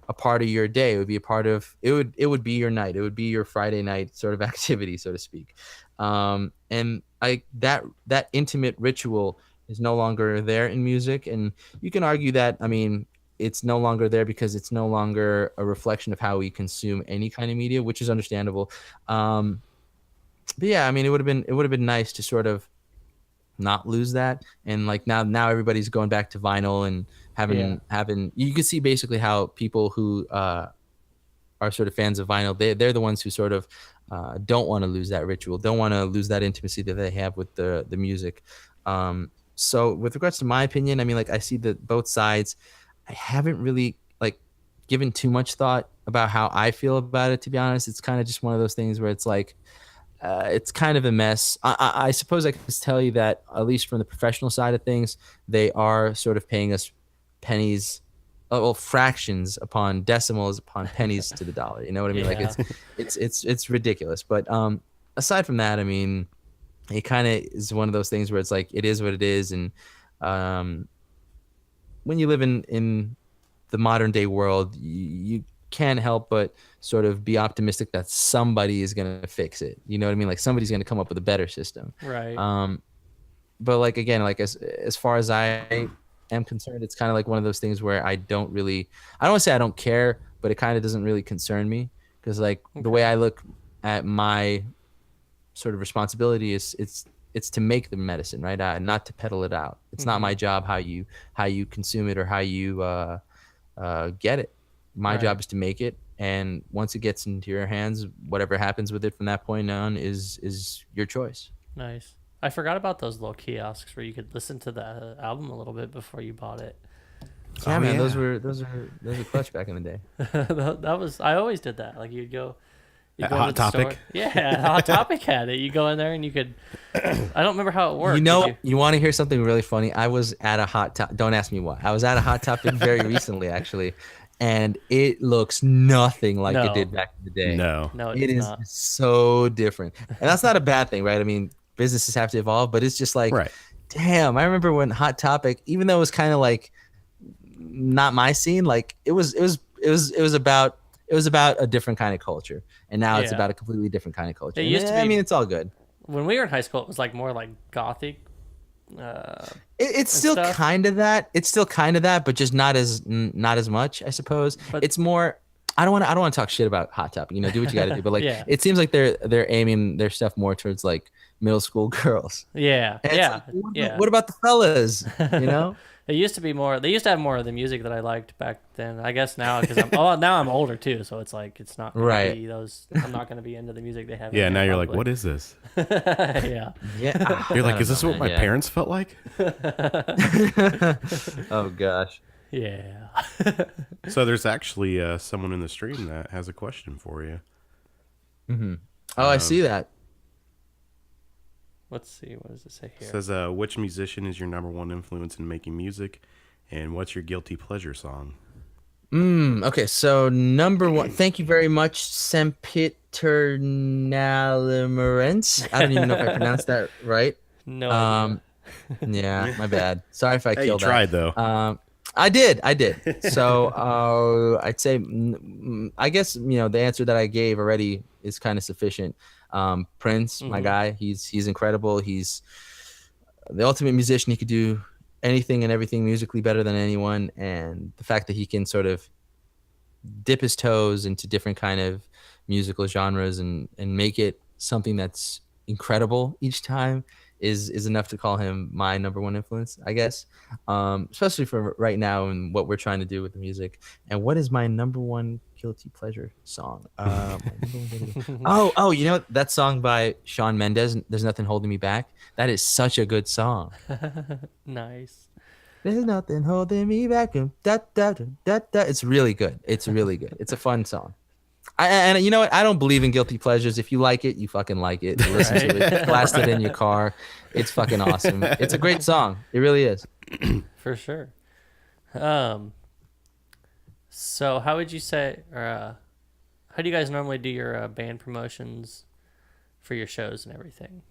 a part of your day. It would be a part of it would be your night. It would be your Friday night sort of activity, so to speak. And I that intimate ritual is no longer there in music, and you can argue that, I mean, it's no longer there because it's no longer a reflection of how we consume any kind of media, which is understandable. Um, but yeah, I mean, it would have been nice to sort of not lose that. And like now everybody's going back to vinyl and Yeah. having you can see basically how people who are sort of fans of vinyl, they're the ones who sort of don't want to lose that ritual, don't want to lose that intimacy that they have with the music. So with regards to my opinion, I mean, like I see the both sides. I haven't really like given too much thought about how I feel about it. To be honest, it's kind of just one of those things where it's like it's kind of a mess. I suppose I can just tell you that at least from the professional side of things, they are sort of paying us pennies, well, fractions upon decimals upon pennies to the dollar. You know what I mean? Like Yeah. it's ridiculous. But aside from that, I mean, it kind of is one of those things where it's like it is what it is, and um, when you live in the modern day world, you can't help but sort of be optimistic that somebody is going to fix it. You know what I mean? Like somebody's going to come up with a better system. Right. Um, but like again, like as far as I am concerned, it's kind of like one of those things where I don't want to say I don't care, but it kind of doesn't really concern me because like the way Okay. I look at my sort of responsibility is it's to make the medicine, right? Not to peddle it out. It's not Mm-hmm. my job how you consume it or how you get it. My job Right. is to make it, and once it gets into your hands, whatever happens with it from that point on is your choice. Nice. I forgot about those little kiosks where you could listen to the album a little bit before you bought it. Yeah, Oh man, yeah. those were clutch back in the day. That was I always did that. Like you'd At go into Hot the store. Topic. Yeah, Hot Topic had it. You go in there and you could. I don't remember how it You worked. Did know, you? you want to hear something really funny? I was at a hot top. Don't ask me why. I was at a hot topic very recently, actually, and it looks nothing like it No, did back in the day. No. no, it It does is not. so different, and that's not a bad thing, right? I mean, businesses have to evolve, but it's just like, Right. damn. I remember when Hot Topic, even though it was kind of like not my scene, like it was about a different kind of culture, and now it's Yeah, about a completely different kind of culture. it And used to I mean, be it's all good. when we were in high school. It was like more like gothic uh, It's and still stuff. kind of that. It's still kind of that, but just not as much, I suppose. But It's more. I don't want to talk shit about Hot Topic. You know, do what you got to do. But like, yeah, it seems like they're aiming their stuff more towards like middle school girls. yeah, And it's like, yeah, yeah. what about the fellas? You know? It used to be more. They used to have more of the music that I liked back then. I guess now because now I'm older too, so it's like it's not gonna Right. be those. I'm not gonna be into the music they have in Yeah. there Now you're like, probably. what is this? Yeah. Yeah. You're I like, don't is this know, what man. my Yeah. parents felt like? Oh gosh. Yeah. So there's actually someone in the stream that has a question for you. Oh, I see that. Let's see. What does it say It here? says, which musician is your number one influence in making music, and what's your guilty pleasure song? Okay, so number one, thank you very much, Sempiternalimerence. I don't even know if I pronounced that right. No idea. Um, yeah, my bad. Sorry if I Hey, you killed that. tried though. I did. So I'd say, I guess the answer that I gave already is kind of sufficient. Prince, my Hmm. guy, he's incredible. He's the ultimate musician. He could do anything and everything musically better than anyone, and the fact that he can sort of dip his toes into different kind of musical genres and make it something that's incredible each time is enough to call him my number one influence, I guess. Especially for right now and what we're trying to do with the music. And what is my number one guilty pleasure song? Oh, you know that song by Shawn Mendes, "There's Nothing Holding Me Back." That is such a good song. Nice. There's nothing holding me back. Da, da, da, da, da. It's really good. It's really good. It's a fun song. And you know what? I don't believe in guilty pleasures. If you like it, you fucking like it. Listen to it. Blast it in your car. It's fucking awesome. It's a great song. It really is. For sure. Um. So how would you say, or how do you guys normally do your band promotions for your shows and everything?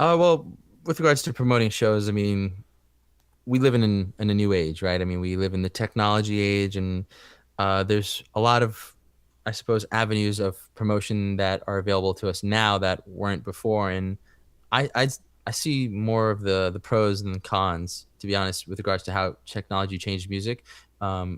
Well, with regards to promoting shows, I mean, we live in a new age, right? I mean, we live in the technology age, and there's a lot of, I suppose, avenues of promotion that are available to us now that weren't before. And I I, I see more of the pros than the cons, to be honest, with regards to how technology changed music.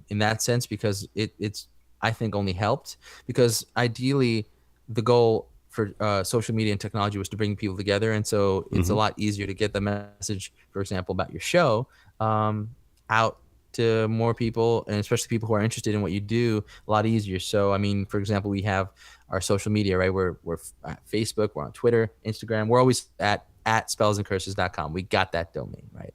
In that sense, because it's I think only helped because ideally the goal for social media and technology was to bring people together, and so it's a Hmm. lot easier to get the message, for example, about your show out to more people, and especially people who are interested in what you do, a lot easier. So, I mean, for example, we have our social media, right? We're at Facebook, we're on Twitter, Instagram. We're always at spellsandcurses.com. We got that domain, right?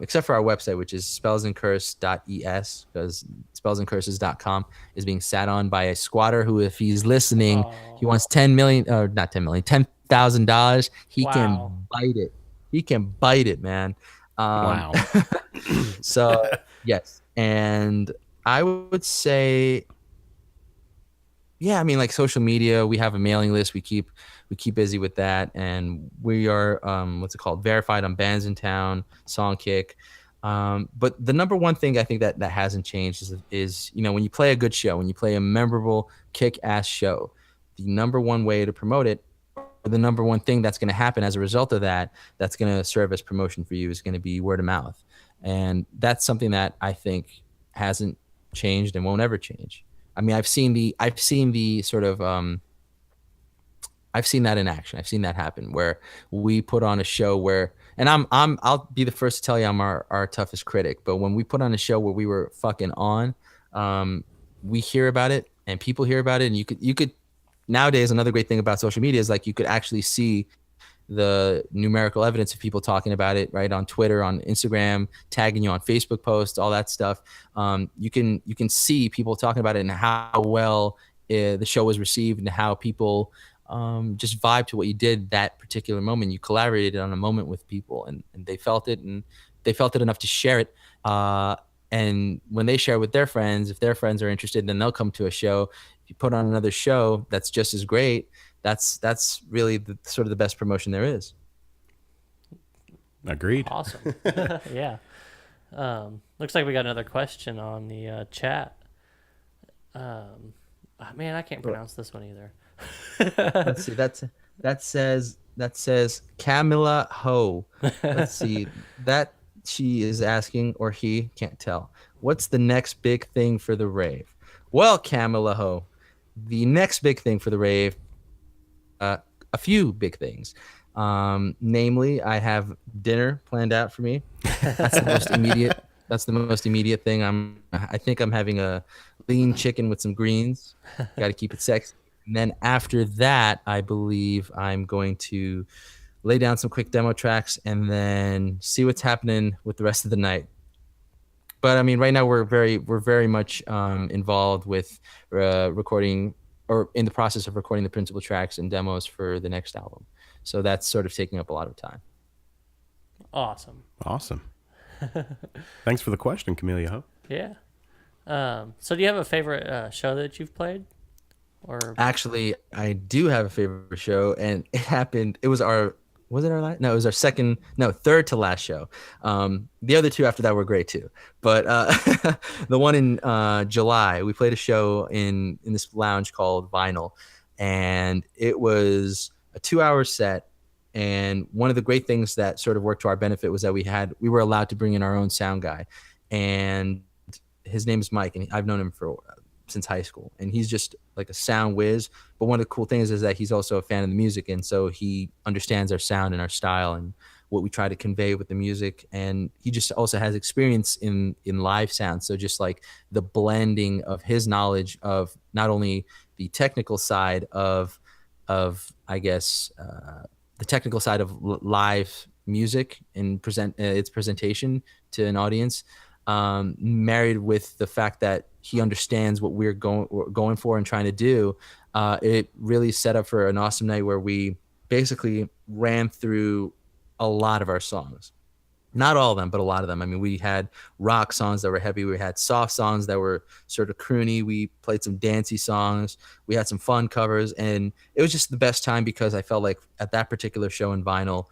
Except for our website, which is spellsandcurse.es, because spellsandcurses.com is being sat on by a squatter who, if he's listening, he Oh, wants 10 million, or not 10 million, $10,000. He wow. can bite it. He can bite it, man. Um, Wow. so yes, and I would say, yeah, I mean, like social media, we have a mailing list. We keep busy with that, and we are what's it called? Verified on Bands in Town, Songkick. But the number one thing I think that hasn't changed is when you play a good show, when you play a memorable, kick-ass show, the number one way to promote it, or the number one thing that's going to happen as a result of that, that's going to serve as promotion for you, is going to be word of mouth, and that's something that I think hasn't changed and won't ever change. I mean, I've seen the sort of I've seen that in action. I've seen that happen where we put on a show where, and I'll be the first to tell you I'm our toughest critic. But when we put on a show where we were fucking on, we hear about it and people hear about it, and you could nowadays, another great thing about social media is like you could actually see the numerical evidence of people talking about it, right, on Twitter, on Instagram, tagging you on Facebook posts, all that stuff. You can see people talking about it and how well the show was received, and how people just vibe to what you did that particular moment. You collaborated on a moment with people, and they felt it, and they felt it enough to share it. And when they share with their friends, if their friends are interested, then they'll come to a show. If you put on another show that's just as great, that's really the sort of the best promotion there is. Agreed. Awesome. Yeah. Looks like we got another question on the chat. Man, I can't pronounce this one either. Let's see. That says Camilla Ho. Let's see. That she is asking, or he, can't tell. What's the next big thing for the rave? Well, Camilla Ho, the next big thing for the rave, a few big things. Namely, I have dinner planned out for me. That's the most immediate. That's the most immediate thing. I think I'm having a lean chicken with some greens. Got to keep it sexy. And then after that, I believe I'm going to lay down some quick demo tracks and then see what's happening with the rest of the night. But I mean, right now we're very much involved with recording, or in the process of recording, the principal tracks and demos for the next album. So that's sort of taking up a lot of time. Awesome. Awesome. Thanks for the question, Camellia Ho. Yeah. So do you have a favorite show that you've played? Or Actually, I do have a favorite show, and it was our last? No, it was our third to last show. The other two after that were great too. But the one in July, we played a show in this lounge called Vinyl, and it was a 2-hour set. And one of the great things that sort of worked to our benefit was that we were allowed to bring in our own sound guy, and his name is Mike, and I've known him since high school, and he's just like a sound whiz. But one of the cool things is that he's also a fan of the music, and so he understands our sound and our style and what we try to convey with the music. And he just also has experience in live sound, so just like the blending of his knowledge of not only the technical side of I guess the technical side of live music and its presentation to an audience, married with the fact that he understands what we're going for and trying to do. It really set up for an awesome night where we basically ran through a lot of our songs. Not all of them, but a lot of them. I mean, we had rock songs that were heavy. We had soft songs that were sort of croony. We played some dancey songs. We had some fun covers. And it was just the best time, because I felt like at that particular show in Vinyl,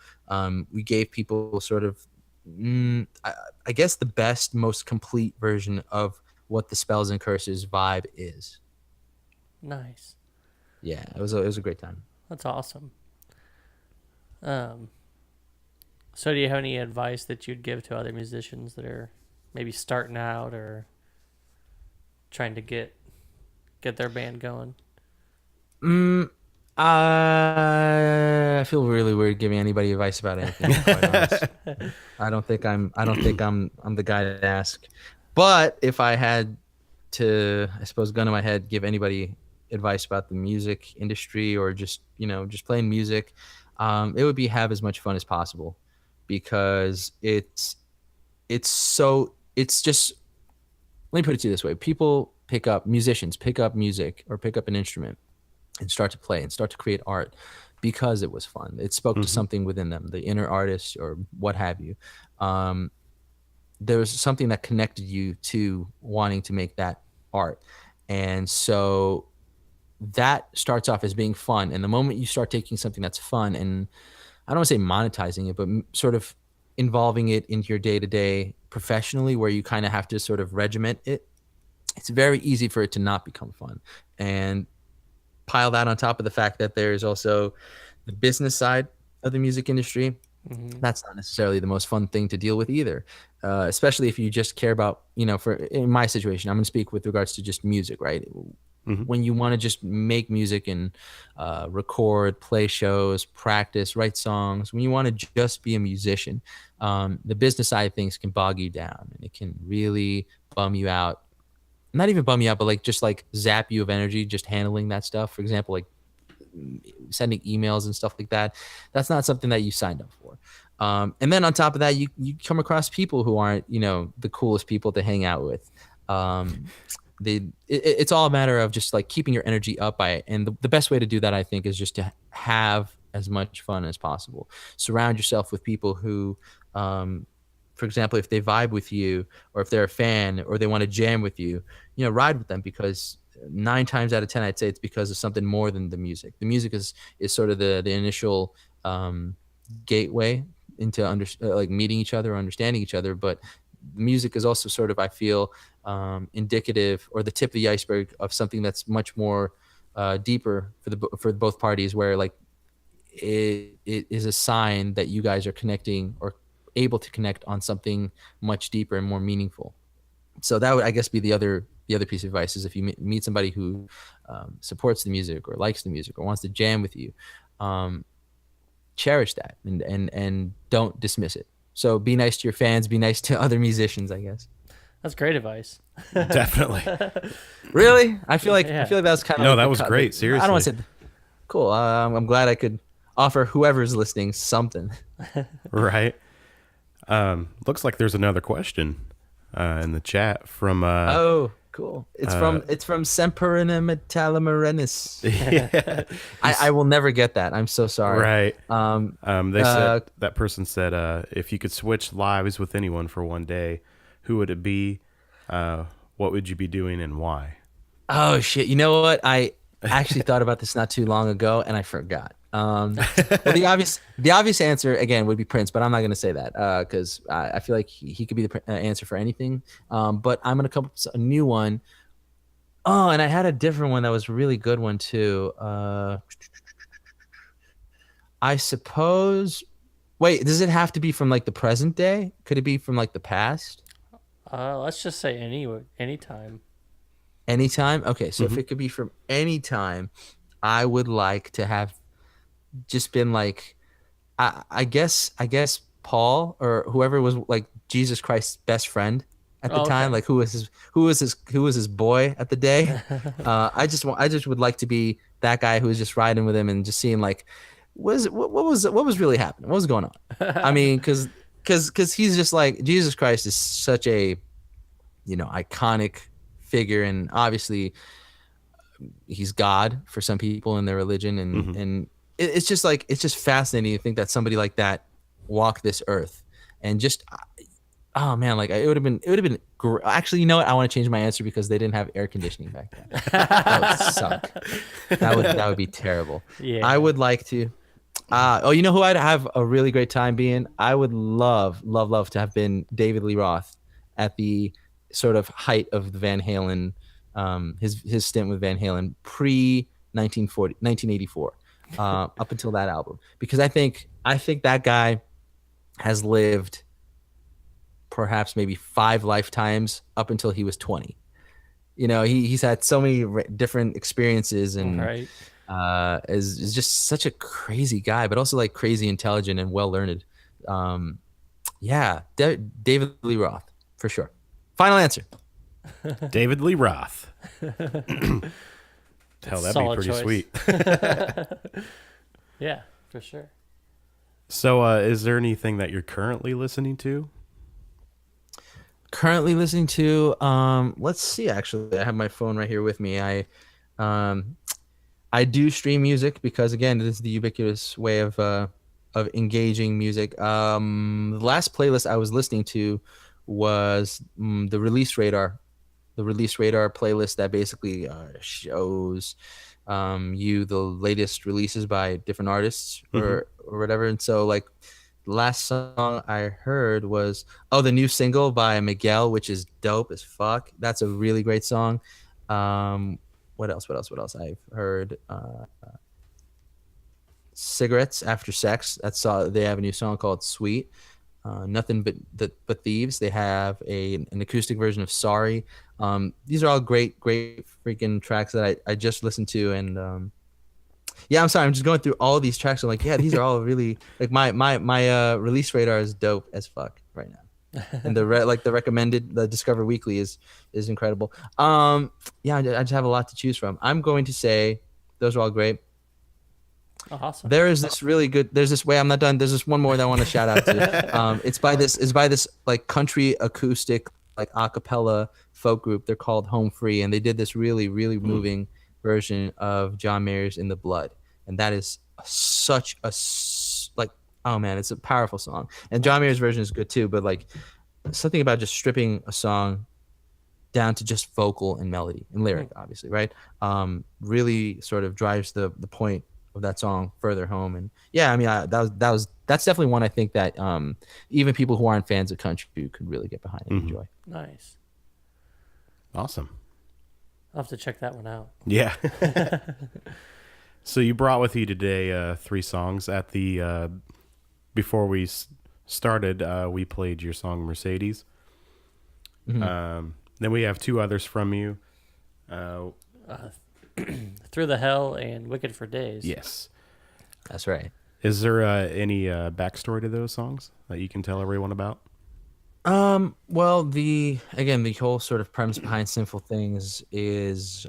we gave people sort of, I guess, the best, most complete version of what the Spells and Curses vibe is. nice. Yeah, it was a great time. That's awesome. So do you have any advice that you'd give to other musicians that are maybe starting out or trying to get their band going? I feel really weird giving anybody advice about anything. To be quite honest. I don't think I'm the guy to ask. But if I had to, I suppose, gun to my head, give anybody advice about the music industry or just, just playing music, it would be have as much fun as possible, because it's just, let me put it to you this way. Musicians pick up music or pick up an instrument and start to play and start to create art because it was fun. It spoke to Mm-hmm. something within them, the inner artist or what have you. Um, there was something that connected you to wanting to make that art. And so that starts off as being fun. And the moment you start taking something that's fun and, I don't want to say monetizing it, but sort of involving it into your day to day professionally, where you kind of have to sort of regiment it, it's very easy for it to not become fun. And pile that on top of the fact that there's also the business side of the music industry. Hmm. That's not necessarily the most fun thing to deal with either, especially if you just care about, for in my situation, I'm going to speak with regards to just music, right? Mm-hmm. When you want to just make music and record, play shows, practice, write songs, when you want to just be a musician, the business side of things can bog you down and it can really bum you out. Not even bum you out, but like just like zap you of energy, just handling that stuff. For example, like sending emails and stuff like that. That's not something that you signed up for. And then on top of that, you come across people who aren't, the coolest people to hang out with. Um, it's all a matter of just like keeping your energy up by it. And the best way to do that, I think, is just to have as much fun as possible. Surround yourself with people who, for example, if they vibe with you or if they're a fan or they want to jam with you, ride with them, because 9 times out of 10, I'd say it's because of something more than the music. The music is sort of the initial gateway into like meeting each other or understanding each other. But music is also sort of, I feel, indicative or the tip of the iceberg of something that's much more deeper for both parties, where like it is a sign that you guys are connecting or able to connect on something much deeper and more meaningful. So that would, I guess, be the other piece of advice, is if you meet somebody who supports the music or likes the music or wants to jam with you, um, cherish that and don't dismiss it. So be nice to your fans, be nice to other musicians, I guess. That's great advice. Definitely. Really, I feel like that was kind of No, like that was great. I don't want Seriously. to say cool. I'm glad I could offer whoever's listening something. Right. Looks like there's another question in the chat from Oh, cool. It's from Semperina Metallamarenis. yeah. I will never get that. I'm so sorry. Right. They Uh, said that person said if you could switch lives with anyone for one day, who would it be? What would you be doing and why? oh shit. You know what? I actually thought about this not too long ago and I forgot. Well, the obvious answer again would be Prince, but I'm not gonna say that because I feel like he could be the answer for anything. But I'm gonna come up with a new one. Oh, and I had a different one that was a really good one too. I suppose. Wait, does it have to be from like the present day? Could it be from like the past? Let's just say anytime. Anytime? Okay, so if Hmm. it could be from any time, I would like to have just been like, I guess Paul or whoever was like Jesus Christ's best friend at the Oh, time, okay. like who was his boy at the day. I just would like to be that guy who was just riding with him and just seeing like, what was really happening? What was going on? I mean, because he's just like, Jesus Christ is such a iconic figure, and obviously he's God for some people in their religion, and Hmm. and it's just like, it's just fascinating to think that somebody like that walked this earth. And just, oh man, like it would have been actually, you know what, I want to change my answer because they didn't have air conditioning back then. That would suck. That would be terrible. I Yeah. would like to. Oh, you know who I'd have a really great time being? I would love, love, love to have been David Lee Roth at the sort of height of the Van Halen, his stint with Van Halen pre 1984, up until that album, because I think that guy has lived perhaps maybe 5 lifetimes up until he was 20. He's had so many different experiences, and Right. is just such a crazy guy, but also like crazy intelligent and well learned. Yeah, David Lee Roth for sure. Final answer. David Lee Roth. Hell, that'd be Solid pretty choice. sweet. Yeah, for sure. So, is there anything that you're currently listening to? Currently listening to let's see, actually I have my phone right here with me. Um I do stream music because again it is the ubiquitous way of engaging music. The last playlist I was listening to was the release radar playlist that basically shows you the latest releases by different artists Mm-hmm. or whatever. And so like the last song I heard was the new single by Miguel, which is dope as fuck. That's a really great song. What else? What else? I've heard Cigarettes After Sex. They have a new song called Sweet. Nothing but Thieves. They have an acoustic version of Sorry. These are all great freaking tracks that I just listened to. And yeah, I'm sorry, I'm just going through all of these tracks. I'm like, yeah, these are all really like my release radar is dope as fuck right now. And the Discover Weekly is incredible. Yeah, I just have a lot to choose from. I'm going to say those are all great. Oh, awesome. There is this really good. There's this way. I'm not done. There's this one more that I want to shout out to. It's by this like country acoustic like a cappella folk group. They're called Home Free, and they did this really moving version of John Mayer's In the Blood, and that is such a like, oh man, it's a powerful song. And John Mayer's version is good too, but like something about just stripping a song down to just vocal and melody and lyric, obviously, right? Really sort of drives the point of that song further home. And yeah, I mean, that's definitely one I think that even people who aren't fans of country could really get behind and enjoy. Nice. Awesome. I'll have to check that one out. Yeah. So you brought with you today 3 songs. At the before we started, we played your song Mercedes. Mm-hmm. Then we have 2 others from you. Through the Hell and Wicked for Days. Yes. That's right. Is there any backstory to those songs that you can tell everyone about? Well, the whole sort of premise behind Sinful Things is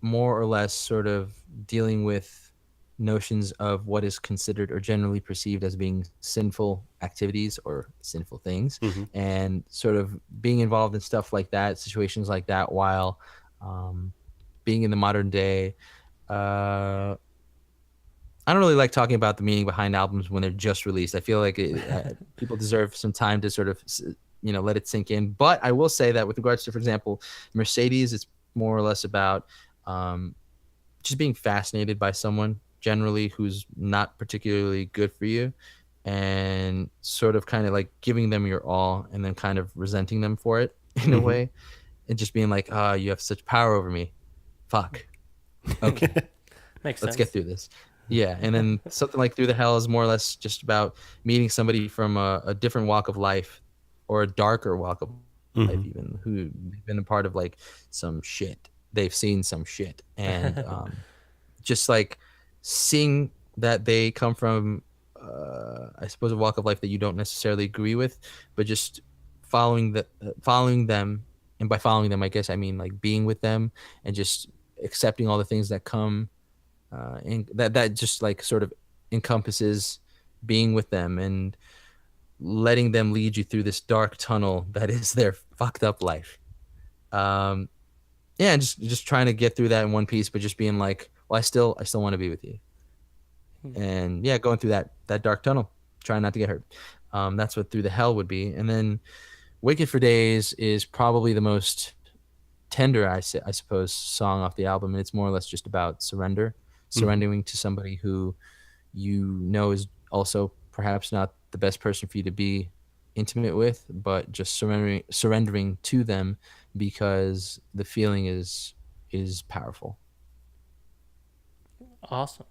more or less sort of dealing with notions of what is considered or generally perceived as being sinful activities or sinful things, and sort of being involved in stuff like that, situations like that, while being in the modern day. I don't really like talking about the meaning behind albums when they're just released. I feel like people deserve some time to sort of, let it sink in. But I will say that with regards to, for example, Mercedes, it's more or less about just being fascinated by someone generally who's not particularly good for you, and sort of kind of like giving them your all and then kind of resenting them for it in a way, and just being like, you have such power over me. Fuck. Okay. Makes sense. Let's get through this. Yeah. And then something like Through the Hell is more or less just about meeting somebody from a different walk of life, or a darker walk of life, even, who've been a part of like some shit. They've seen some shit. And just like seeing that they come from, I suppose, a walk of life that you don't necessarily agree with, but just following them. And by following them, I guess I mean like being with them and just accepting all the things that come, and that just like sort of encompasses being with them and letting them lead you through this dark tunnel that is their fucked up life. Yeah, and just trying to get through that in one piece, but just being like, well, I still want to be with you. And yeah, going through that dark tunnel, trying not to get hurt. That's what Through the Hell would be. And then Wicked for Days is probably the most tender, I suppose, song off the album. And it's more or less just about surrendering to somebody who is also perhaps not the best person for you to be intimate with, but just surrendering to them because the feeling is powerful. Awesome.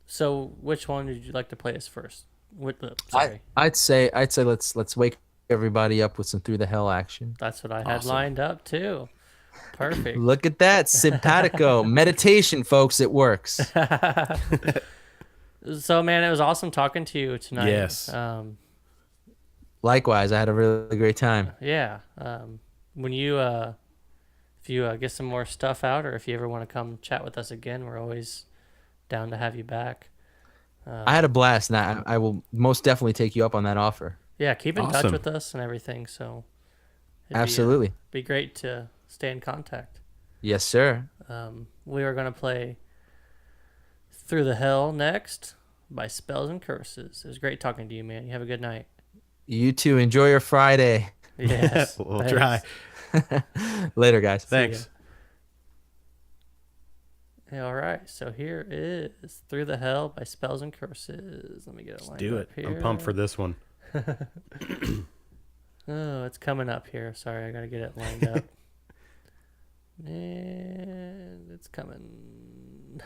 So which one would you like to play us first? Sorry. I'd say let's wake everybody up with some Through the Hell action. That's what I had lined up too. Perfect. Look at that. Simpatico. Meditation, folks. It works. So, man, it was awesome talking to you tonight. Yes. Likewise, I had a really great time. Yeah. When you if you get some more stuff out, or if you ever want to come chat with us again, we're always down to have you back. I had a blast, and I will most definitely take you up on that offer. Yeah, keep in touch Awesome. with us and everything. So Absolutely. be great to stay in contact. Yes, sir. We are going to play Through the Hell next by Spells and Curses. It was great talking to you, man. You have a good night. You too. Enjoy your Friday. Yes. We'll thanks. try. Later, guys. Thanks. Yeah, all right. So here is Through the Hell by Spells and Curses. Let me get it lined Do up it. here. I'm pumped for this one. Oh, it's coming up here. Sorry, I got to get it lined up. And it's coming.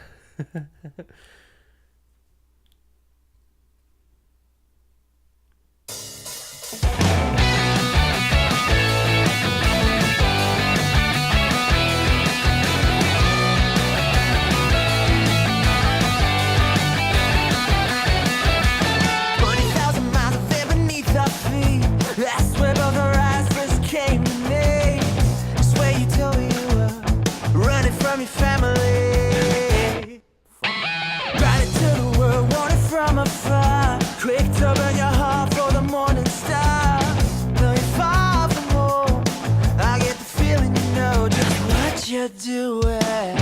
Do it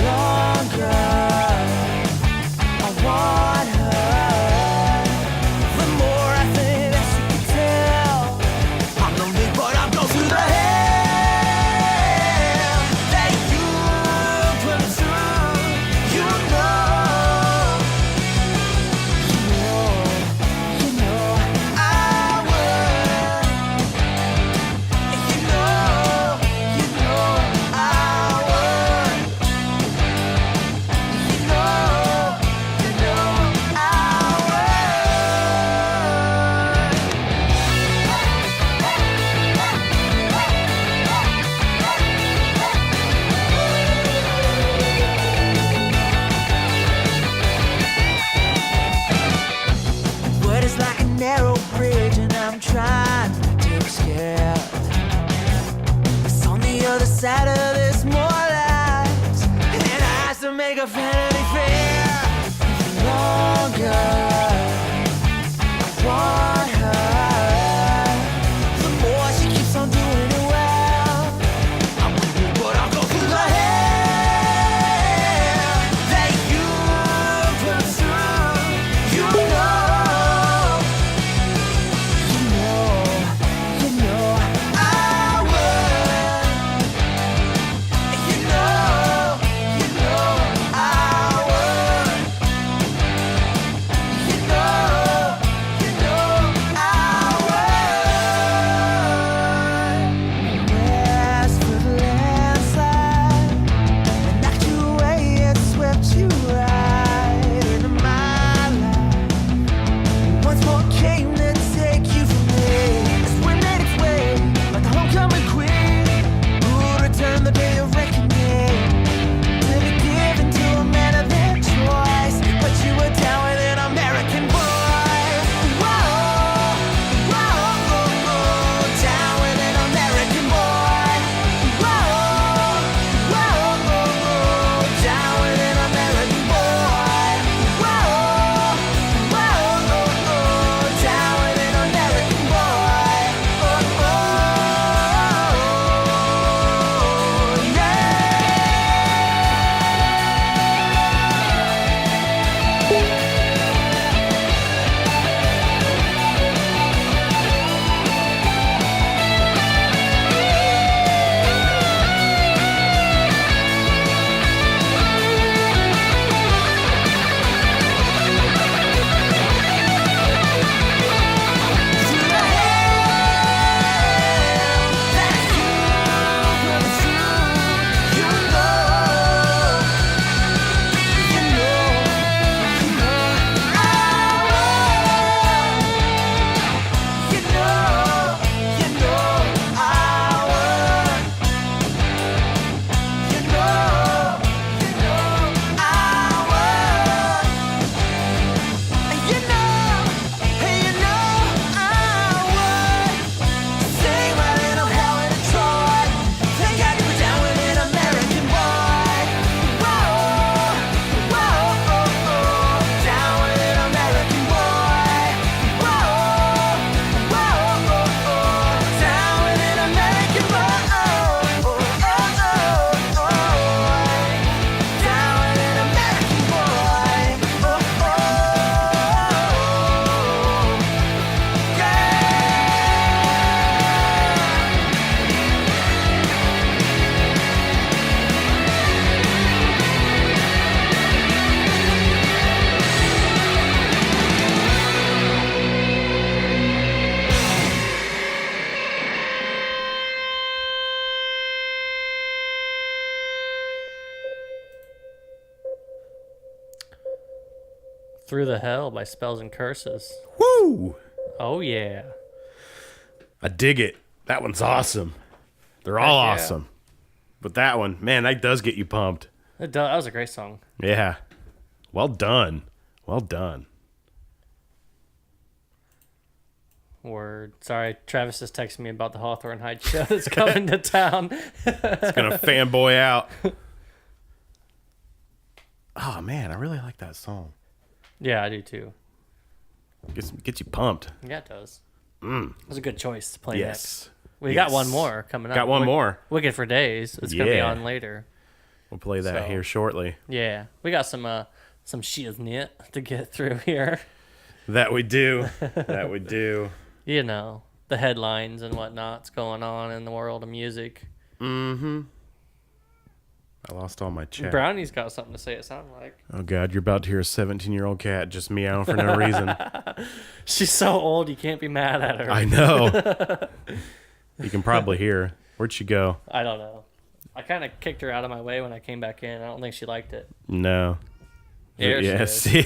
longer. I want her. The more I think that she can tell, I'm lonely, but I'm going through the hell that you put me through. You know, I would. You know. Side of this more lies, and I have to make a vanity fair longer. I want her. The more she keeps on doing it well, I'm with you, but I'll go through the hell that you put through. You know. Through the Hell by Spells and Curses. Woo! Oh, yeah. I dig it. That one's awesome. They're all Heck yeah. awesome. But that one, man, that does get you pumped. That was a great song. Yeah. Well done. Well done. Word. Sorry, Travis is texting me about the Hawthorne Heights show that's coming to town. It's going to fanboy out. Oh, man, I really like that song. Yeah, I do too. Gets you pumped. Yeah, it does. It was a good choice to play next. Yes. We got one more coming up. Got one more. Wicked for Days. It's going to be Yeah. on later. We'll play that So- here shortly. Yeah. We got some shiznit to get through here. That we do. That we do. You know, the headlines and whatnot's going on in the world of music. Mm-hmm. I lost all my chat. Brownie's got something to say, it sounded like. Oh, God, you're about to hear a 17-year-old cat just meow for no reason. She's so old, you can't be mad at her. I know. You can probably hear. Where'd she go? I don't know. I kind of kicked her out of my way when I came back in. I don't think she liked it. No. There she Yes. is.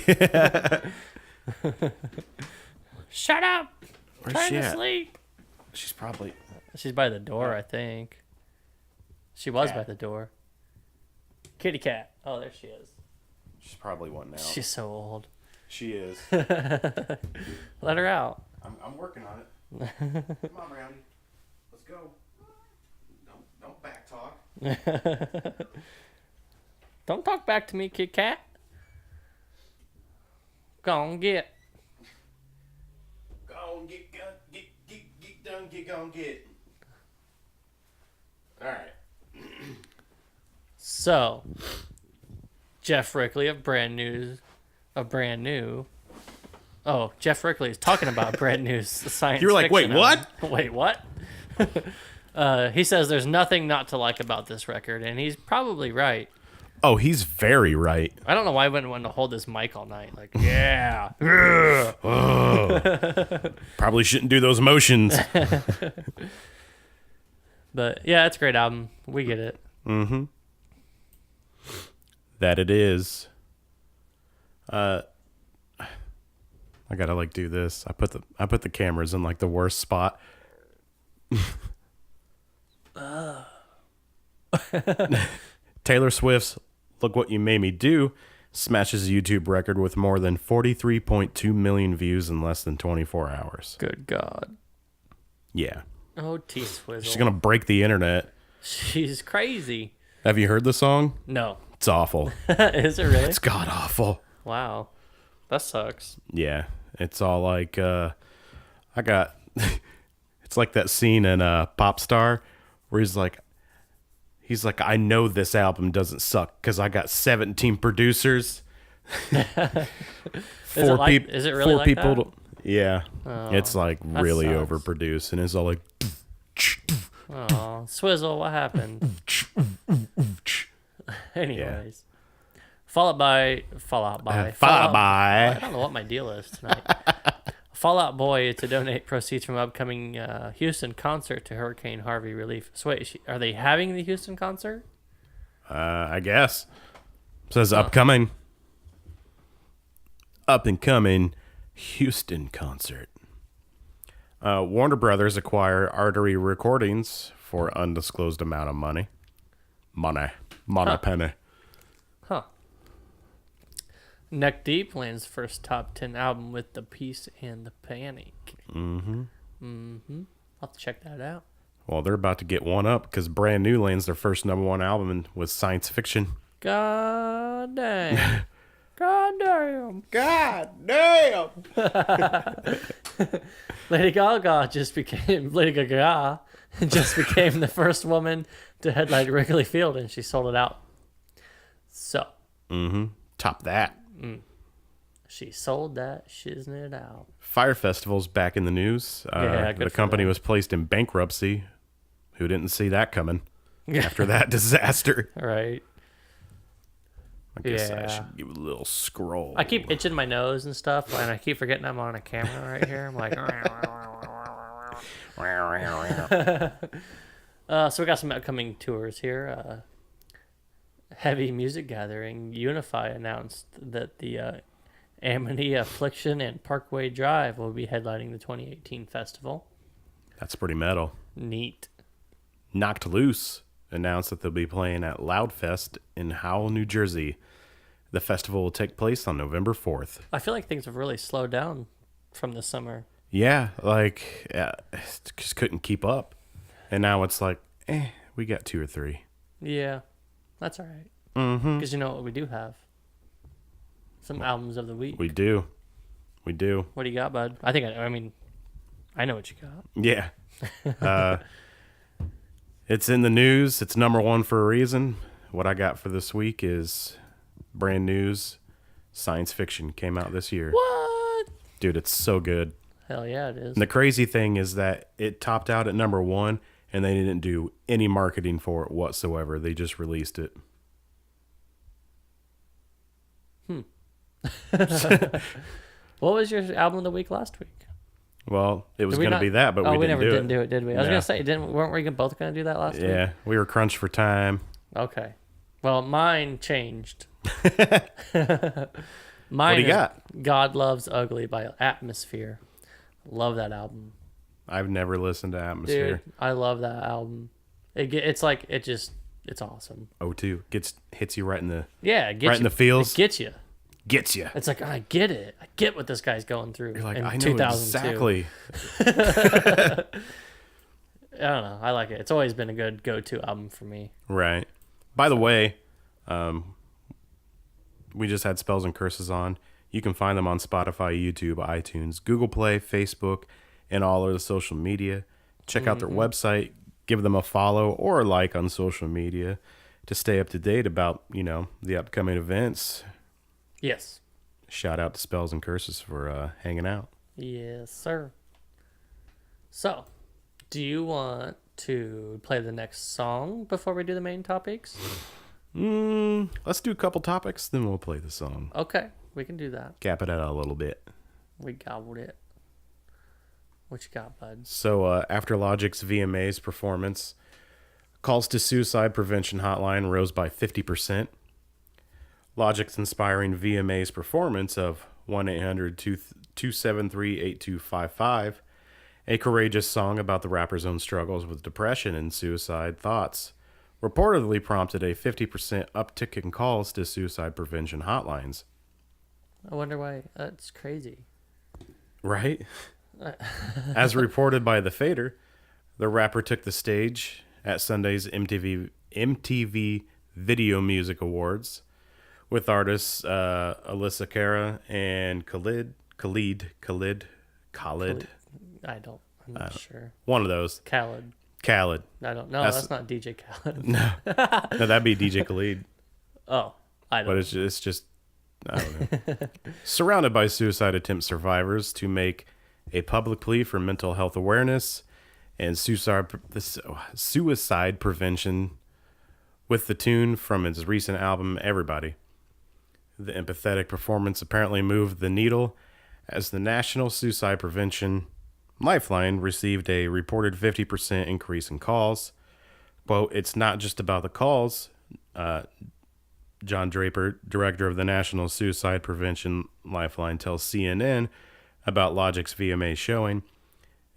Shut up! Where's Trying she to at? sleep. She's probably... She's by the door, I think. She was by Cat. the door. Kitty cat. Oh, there she is. She's probably one now. She's so old. She is. Let her out. I'm working on it. Come on, Brownie. Let's go. Don't back talk. Don't talk back to me, Kit Kat. Go on, get. Go on, get done, get gone, get. All right. So, Jeff Rickley of Brand New. Oh, Jeff Rickley is talking about Brand New's science. You were like, fiction wait, what? album. Wait, what? He says there's nothing not to like about this record, and he's probably right. Oh, he's very right. I don't know why I wouldn't want to hold this mic all night. Like, yeah. Probably shouldn't do those motions. But yeah, it's a great album. We get it. Mm-hmm. That it is. I gotta like do this. I put the cameras in like the worst spot. Taylor Swift's "Look What You Made Me Do" smashes a YouTube record with more than 43.2 million views in less than 24 hours. Good God. Yeah. Oh, T-Swizzle. She's gonna break the internet. She's crazy. Have you heard the song? No. It's awful. Is it really? It's god awful. Wow. That sucks. Yeah. It's all like it's like that scene in Pop Star where he's like, I know this album doesn't suck because I got 17 producers. Is it really like that? Yeah. Oh, it's like that really sucks. overproduced and it's all like Oh, Swizzle, what happened? Anyways. Fallout Boy. I don't know what my deal is tonight. Fallout Boy to donate proceeds from upcoming Houston concert to Hurricane Harvey relief. So wait, are they having the Houston concert? I guess. Says upcoming. Up and coming Houston concert. Warner Brothers acquire Artery Recordings for undisclosed amount of money. Penny. Huh. Neck Deep lands first top 10 album with The Peace and the Panic. I'll have to check that out. Well, they're about to get one up because Brand New lands their first #1 album with science fiction. God damn. God damn. God damn! Lady Gaga just became the first woman to headline Wrigley Field, and she sold it out. So Top that. she sold that shiznit out. Fire Festival's back in the news. Yeah, good the for company them. was placed in bankruptcy. Who didn't see that coming after that disaster? Right. I guess I Yeah. should give a little scroll. I keep itching my nose and stuff, and I keep forgetting I'm on a camera right here. I'm like, so we got some upcoming tours here. Heavy Music Gathering Unify announced that the Amity Affliction and Parkway Drive will be headlining the 2018 festival. That's pretty metal. Neat. Knocked Loose announced that they'll be playing at Loudfest in Howell, New Jersey. The festival will take place on November 4th. I feel like things have really slowed down from this summer. Yeah, just couldn't keep up. And now it's like, we got 2 or 3. Yeah, that's all right. Mm-hmm. Because you know what we do have? Some albums of the week. We do. What do you got, bud? I know what you got. Yeah. It's in the news. It's number 1 for a reason. What I got for this week is brand news. Science fiction came out this year. What? Dude, it's so good. Hell yeah, it is. And the crazy thing is that it topped out at number 1, and they didn't do any marketing for it whatsoever. They just released it. What was your album of the week last week? Well, it was going to be that, but we never didn't do it, did we? I was No. going to say, weren't we both going to do that last week? Yeah, we were crunched for time. Okay. Well, mine changed. Mine What do you is got? God Loves Ugly by Atmosphere. Love that album. I've never listened to Atmosphere. Dude, I love that album. It's awesome. O2 hits you right in the Yeah, it gets Right in the feels. It gets you. gets you. It's like, I get it. I get what this guy's going through. You're like, in I know 2002. exactly. I don't know. I like it. It's always been a good go-to album for me. Right. By the way, we just had Spells and Curses on. You can find them on Spotify, YouTube, iTunes, Google Play, Facebook, and all of the social media. Check out their website. Give them a follow or a like on social media to stay up to date about, the upcoming events. Yes. Shout out to Spells and Curses for hanging out. Yes, sir. So, do you want to play the next song before we do the main topics? Let's do a couple topics, then we'll play the song. Okay, we can do that. Cap it out a little bit. We got it. What you got, bud? So, after Logic's VMA's performance, calls to suicide prevention hotline rose by 50%. Logic's inspiring VMA's performance of 1-800-273-8255, a courageous song about the rapper's own struggles with depression and suicide thoughts, reportedly prompted a 50% uptick in calls to suicide prevention hotlines. I wonder why. That's crazy. Right? As reported by The Fader, the rapper took the stage at Sunday's MTV Video Music Awards with artists Alyssa Cara and Khalid. I'm not sure. One of those. Khaled. Khaled. I don't know. That's not DJ Khaled. No, that'd be DJ Khalid. Oh, I don't But know. it's just, I don't know. Surrounded by suicide attempt survivors to make a public plea for mental health awareness and suicide prevention with the tune from its recent album, Everybody. The empathetic performance apparently moved the needle as the National Suicide Prevention Lifeline received a reported 50% increase in calls. Quote, "It's not just about the calls," John Draper, director of the National Suicide Prevention Lifeline, tells CNN about Logic's VMA showing.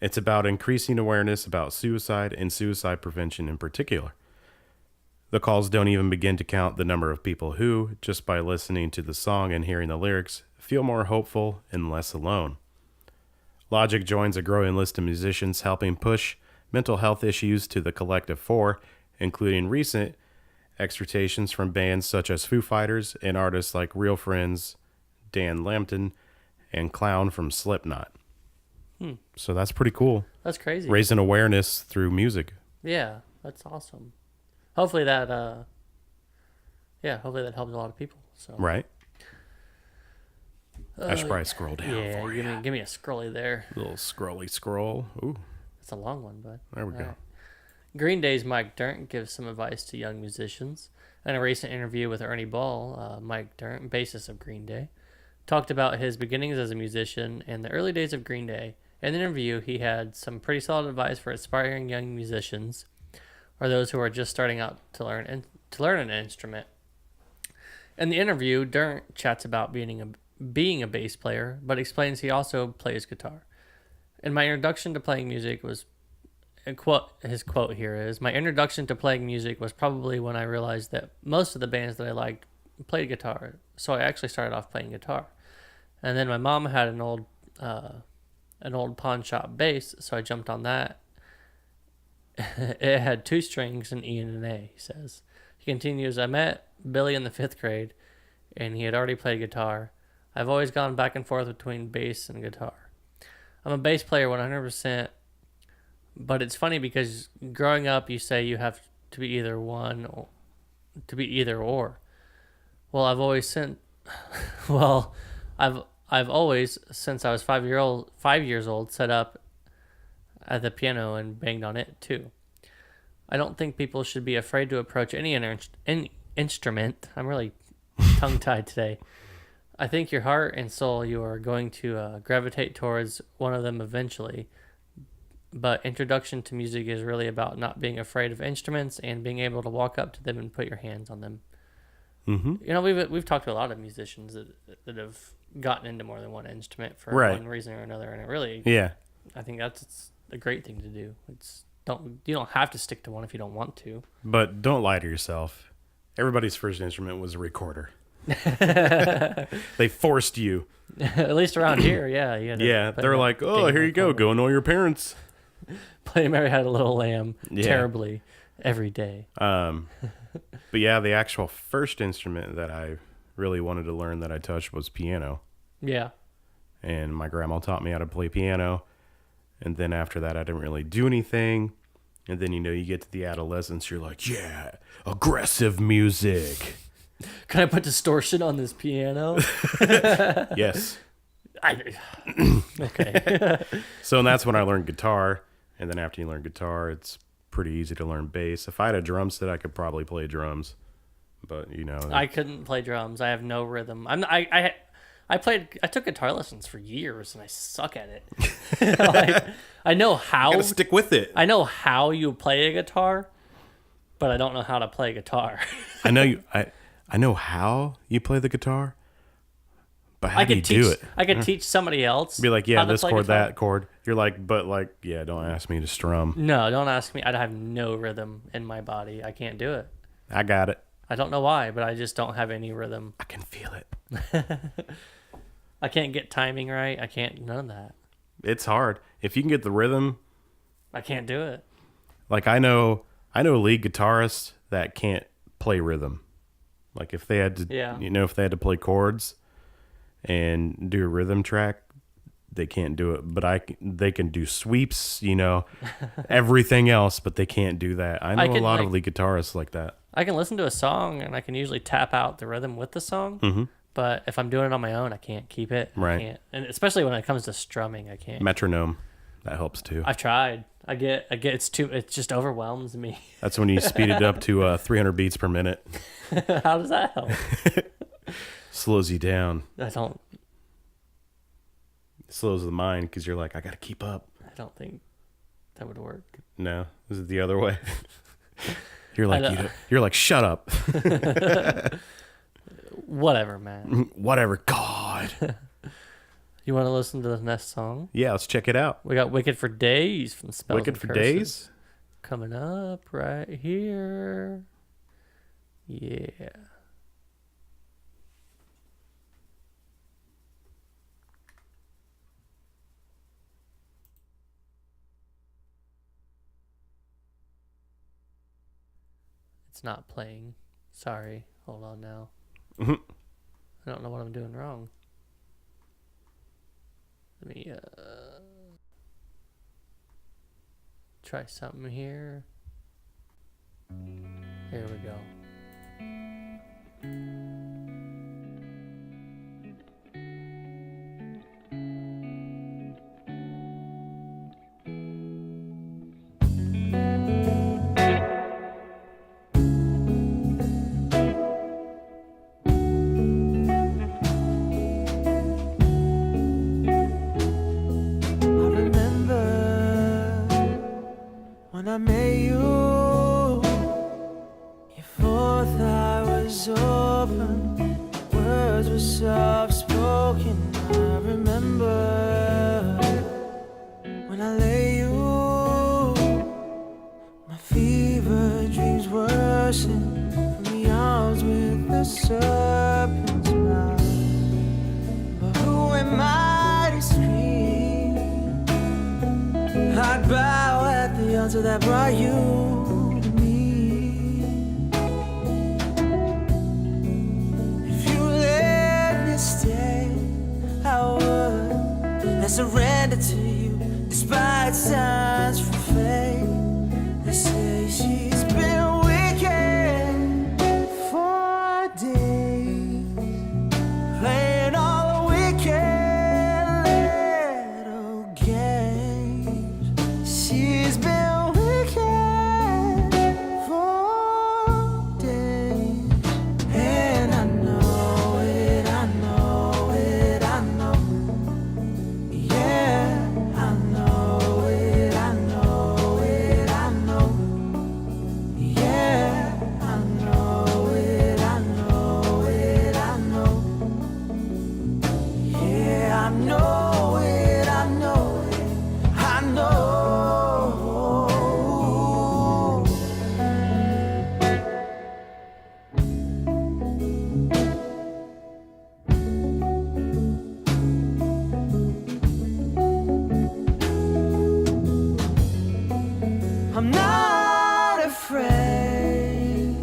"It's about increasing awareness about suicide and suicide prevention in particular. The calls don't even begin to count the number of people who, just by listening to the song and hearing the lyrics, feel more hopeful and less alone." Logic joins a growing list of musicians helping push mental health issues to the collective fore, including recent exhortations from bands such as Foo Fighters and artists like Real Friends, Dan Lambton, and Clown from Slipknot. So that's pretty cool. That's crazy. Raising awareness through music. Yeah, that's awesome. Hopefully that helps a lot of people. So Right? I should probably scroll down yeah, for you. give me a scrolly there. Little scrolly scroll. Ooh, It's a long one, bud. there we go. Alright. Green Day's Mike Dirnt gives some advice to young musicians. In a recent interview with Ernie Ball, Mike Dirnt, bassist of Green Day, talked about his beginnings as a musician and the early days of Green Day. In the interview, he had some pretty solid advice for aspiring young musicians or those who are just starting out to learn an instrument. In the interview, Dirnt chats about being being a bass player, but explains he also plays guitar. And my introduction to playing music was, his quote here is, my introduction to playing music was probably when I realized that most of the bands that I liked played guitar. So I actually started off playing guitar. And then my mom had an old pawn shop bass, so I jumped on that. It had 2 strings, an E and an A, he says. He continues, I met Billy in the 5th grade, and he had already played guitar. I've always gone back and forth between bass and guitar. I'm a bass player 100%, but it's funny because growing up you say you have to be either one or to be either or. Well, I've always since since I was 5 years old set up at the piano and banged on it too. I don't think people should be afraid to approach any instrument. I'm really tongue-tied today. I think your heart and soul, you are going to gravitate towards one of them eventually. But introduction to music is really about not being afraid of instruments and being able to walk up to them and put your hands on them. Mm-hmm. You know, we've talked to a lot of musicians that have gotten into more than one instrument for one reason or another, and it really, I think that's a great thing to do. You don't have to stick to one if you don't want to. But don't lie to yourself. Everybody's first instrument was a recorder. They forced you. At least around here, yeah. They're like, oh, here you go. Go annoy your parents. Play Mary Had a Little Lamb terribly every day. But yeah, the actual first instrument that I really wanted to learn that I touched was piano. Yeah. And my grandma taught me how to play piano. And then after that, I didn't really do anything. And then, you get to the adolescence, you're like, yeah, aggressive music. Can I put distortion on this piano? Yes. Okay. So and that's when I learned guitar. And then after you learn guitar, it's pretty easy to learn bass. If I had a drum set, I could probably play drums. But, I couldn't play drums. I have no rhythm. I took guitar lessons for years, and I suck at it. I know how. You gotta stick with it. I know how you play a guitar, but I don't know how to play guitar. I know how you play the guitar, but how do you do it? I could teach somebody else. Be like, yeah, this chord, guitar. that chord. You're like, yeah, don't ask me to strum. No, don't ask me. I have no rhythm in my body. I can't do it. I got it. I don't know why, but I just don't have any rhythm. I can feel it. I can't get timing right. None of that. It's hard. If you can get the rhythm, I can't do it. like I know lead guitarists that can't play rhythm. Like if they had to, if they had to play chords and do a rhythm track, they can't do it. But they can do sweeps, everything else, but they can't do that. I know a lot of lead guitarists like that. I can listen to a song and I can usually tap out the rhythm with the song. Mm-hmm. But if I'm doing it on my own, I can't keep it. Right. I can't. And especially when it comes to strumming, I can't. Metronome, that helps too. I've tried. It just overwhelms me. That's when you speed it up to 300 beats per minute. How does that help? Slows you down. I don't. It slows the mind because you're like, I got to keep up. I don't think that would work. No, is it the other way? You're like, shut up. Whatever, man. Whatever, God. You want to listen to the next song? Yeah, let's check it out. We got Wicked for Days from Spells Wicked and for Curses Days? coming up right here. Yeah. It's not playing. Sorry. Hold on now. Mm-hmm. I don't know what I'm doing wrong. Let me try something here. Here we go. I met you, your fourth eye was open, words were soft spoken. broken, I remember when I lay you. My fever dreams worsen from the arms with the serpent's mouth. But who am I to scream? I'd bow at the altar that brought you to me. If you let me stay, I would. I surrender to you despite signs from fate. They say she's been wicked for days, playing all the wicked little games. She's been wicked for days, and I know it, I know it, I know. Yeah, I know it, I know it, I know. Yeah, I know it, I know it, I know. Yeah, I know it, I know it, I know. I'm not afraid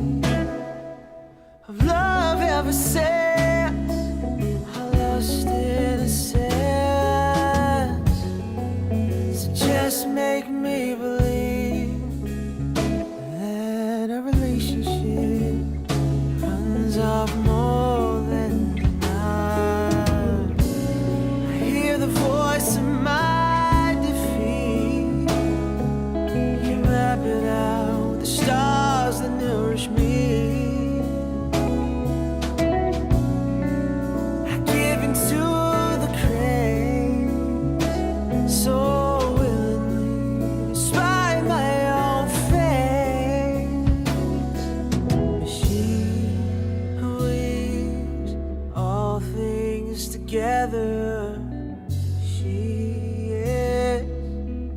of love ever since I lost innocence. So just make me believe that a relationship runs off more than mine. I hear the voice of my defeat. You map it out with the stars that nourish me. I give into the craze so willingly, despite my own face. But she who weaves all things together, she is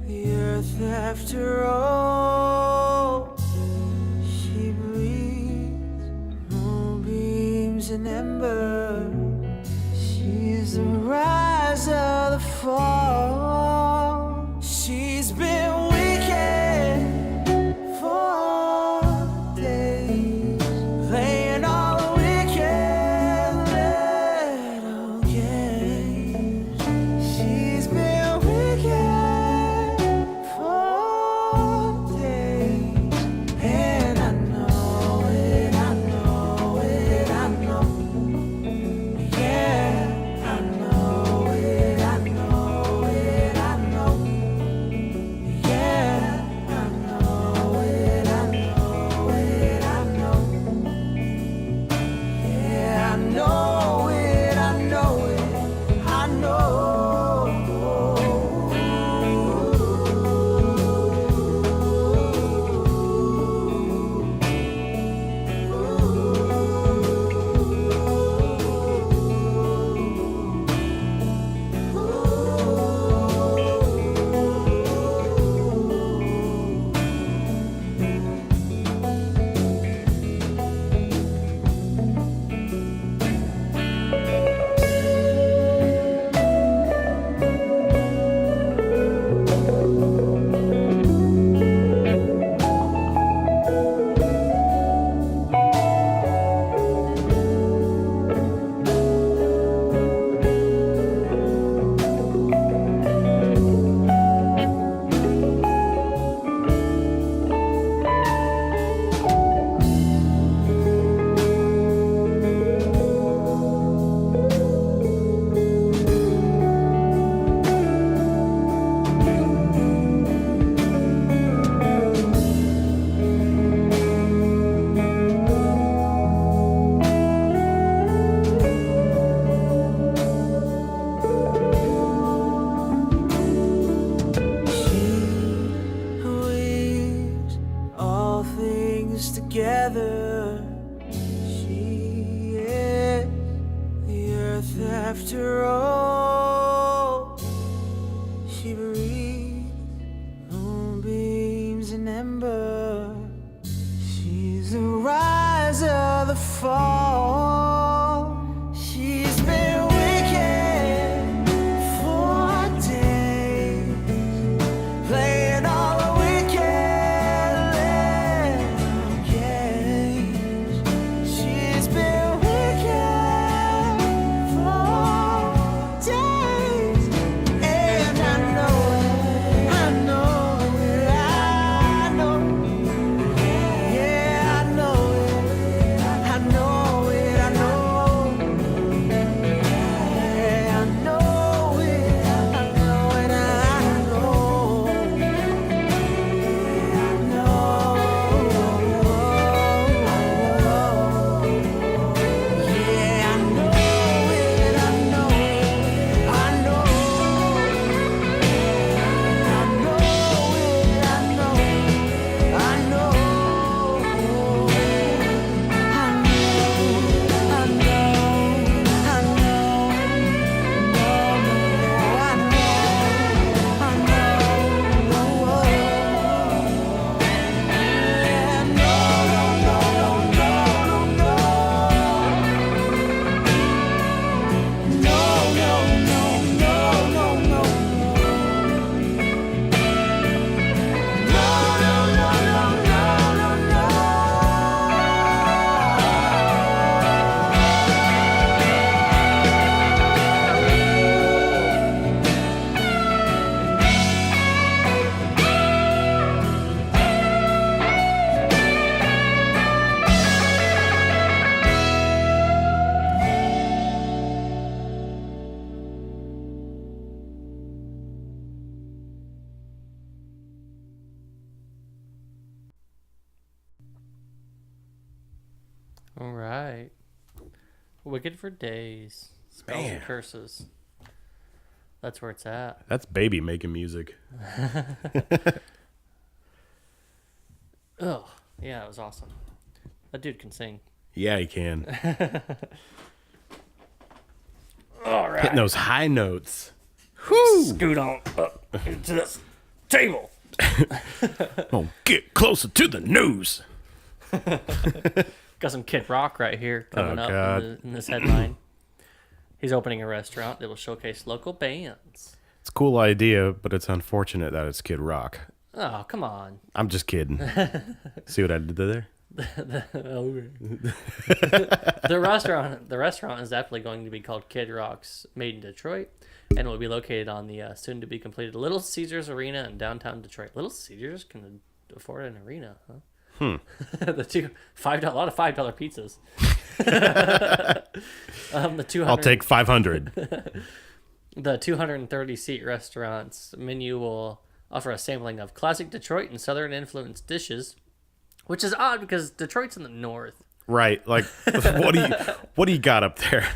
the earth after all. She breathes moonbeams and ember. She's the rise of the fall. She's been wicked for days, playing all the wicked little games. She's been wicked for days, and I know it, I know it, I know. Yeah, I know it, I know it, fall. She's been wicked for days, playing all the wicked little games. She's been wicked for days, and I know it, I know it, I know it. Yeah, I know it, I know it, I know. Yeah, I know it, I know it, I know. Yeah, I know it, I know it, I know. I know it, I know it, I know. All right. Wicked for days. Spells and Man. curses. That's where it's at. That's baby making music. Oh, yeah, it was awesome. That dude can sing. Yeah, he can. All right. Hitting those high notes. Scoot on up to this table. Oh, get closer to the news. Got some Kid Rock right here coming Oh, up God. in this headline. He's opening a restaurant that will showcase local bands. It's a cool idea, but it's unfortunate that it's Kid Rock. Oh, come on. I'm just kidding. See what I did there? The restaurant is definitely going to be called Kid Rock's Made in Detroit, and will be located on the soon to be completed Little Caesars Arena in downtown Detroit. Little Caesars can afford an arena, huh? The a lot of $5 pizzas. The 200, I'll take 500. the 230 seat restaurant's menu will offer a sampling of classic Detroit and Southern influenced dishes, which is odd because Detroit's in the north. Right. Like, what do you got up there?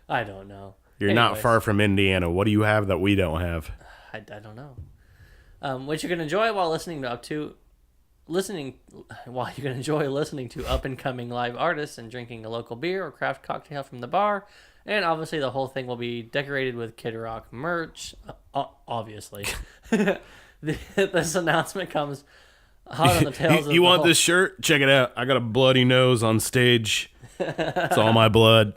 I don't know. You're not Anyways. far from Indiana. What do you have that we don't have? I don't know. Which you can enjoy while listening to up and coming live artists and drinking a local beer or craft cocktail from the bar. And obviously the whole thing will be decorated with Kid Rock merch. Obviously. This announcement comes hot on the tails of You the want whole- this shirt? Check it out. I got a bloody nose on stage. It's all my blood.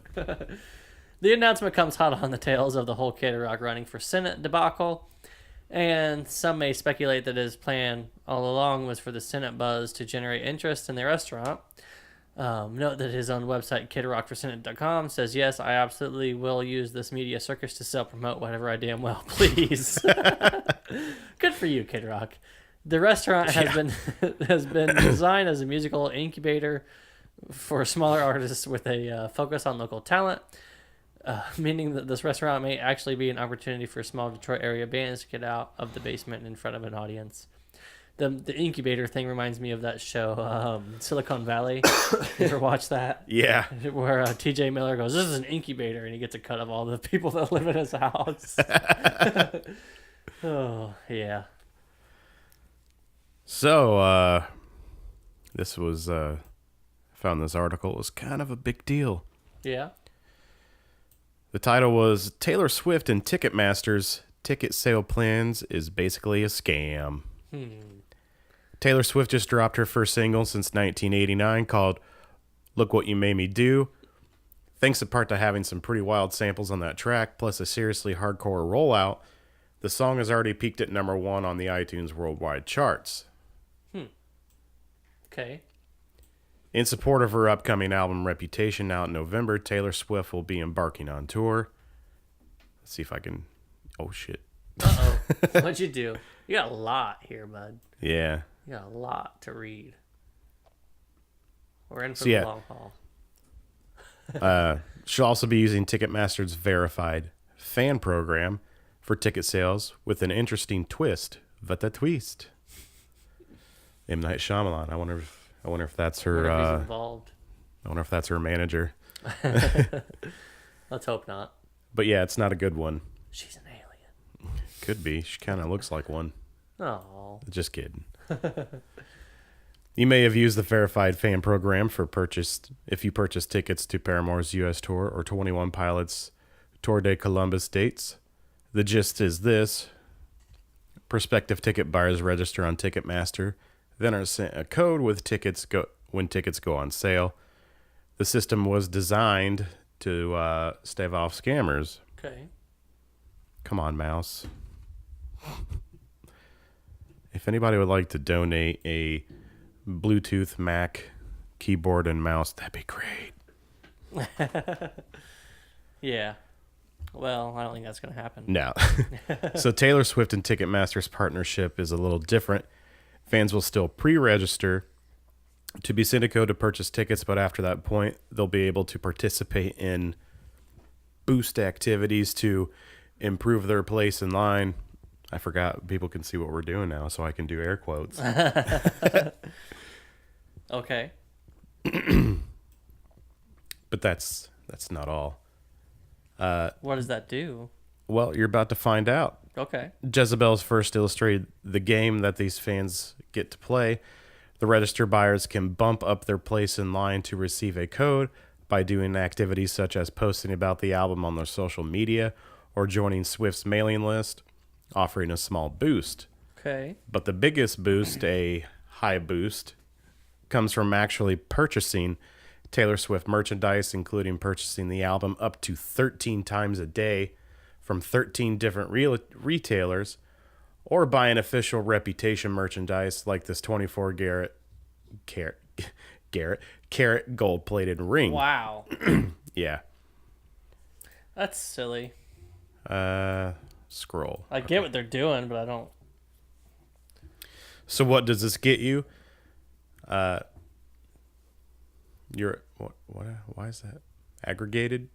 The announcement comes hot on the tails of the whole Kid Rock running for Senate debacle, and some may speculate that his plan all along was for the Senate buzz to generate interest in the restaurant. Note that his own website, kidrockforsenate.com, says, "Yes, I absolutely will use this media circus to self-promote whatever I damn well please." Good for you, Kid Rock. The restaurant has been designed as a musical incubator for smaller artists with a focus on local talent. Meaning that this restaurant may actually be an opportunity for small Detroit area bands to get out of the basement in front of an audience. The incubator thing reminds me of that show, Silicon Valley. You ever watch that? Yeah. Where TJ Miller goes, "This is an incubator," and he gets a cut of all the people that live in his house. Oh, yeah. So, this was, I found this article. It was kind of a big deal. Yeah? The title was Taylor Swift and Ticketmaster's ticket sale plans is basically a scam. Taylor Swift just dropped her first single since 1989 called Look What You Made Me Do. Thanks in part to having some pretty wild samples on that track, plus a seriously hardcore rollout, the song has already peaked at number 1 on the iTunes worldwide charts. Okay. In support of her upcoming album Reputation out in November, Taylor Swift will be embarking on tour. Let's see if I can... Oh, shit. Uh-oh. What'd you do? You got a lot here, bud. Yeah. You got a lot to read. We're in for So, the yeah. long haul. She'll also be using Ticketmaster's verified fan program for ticket sales with an interesting twist. What a twist. M. Night Shyamalan. I wonder if that's her. What if he's involved? I wonder if that's her manager. Let's hope not. But yeah, it's not a good one. She's an alien. Could be. She kind of looks like one. Oh. Just kidding. You may have used the verified fan program if you purchased tickets to Paramore's U.S. tour or 21 Pilots Tour de Columbus dates. The gist is this. Prospective ticket buyers register on Ticketmaster, then are sent a code with when tickets go on sale. The system was designed to stave off scammers. Okay. Come on, mouse. If anybody would like to donate a Bluetooth Mac keyboard and mouse, that'd be great. Yeah. Well, I don't think that's going to happen. No. So Taylor Swift and Ticketmaster's partnership is a little different. Fans will still pre-register to be sent a code to purchase tickets, but after that point, they'll be able to participate in boost activities to improve their place in line. I forgot people can see what we're doing now, so I can do air quotes. Okay. But that's not all. What does that do? Well, you're about to find out. Okay. Jezebel's first illustrated the game that these fans get to play. The register buyers can bump up their place in line to receive a code by doing activities such as posting about the album on their social media or joining Swift's mailing list, offering a small boost. Okay. But the biggest boost, a high boost, comes from actually purchasing Taylor Swift merchandise, including purchasing the album up to 13 times a day from 13 different retailers, or buying official Reputation merchandise like this 24 carat gold-plated ring. Wow. Yeah. That's silly. Scroll. I get what they're doing, but I don't. So what does this get you? You're what? Why is that aggregated?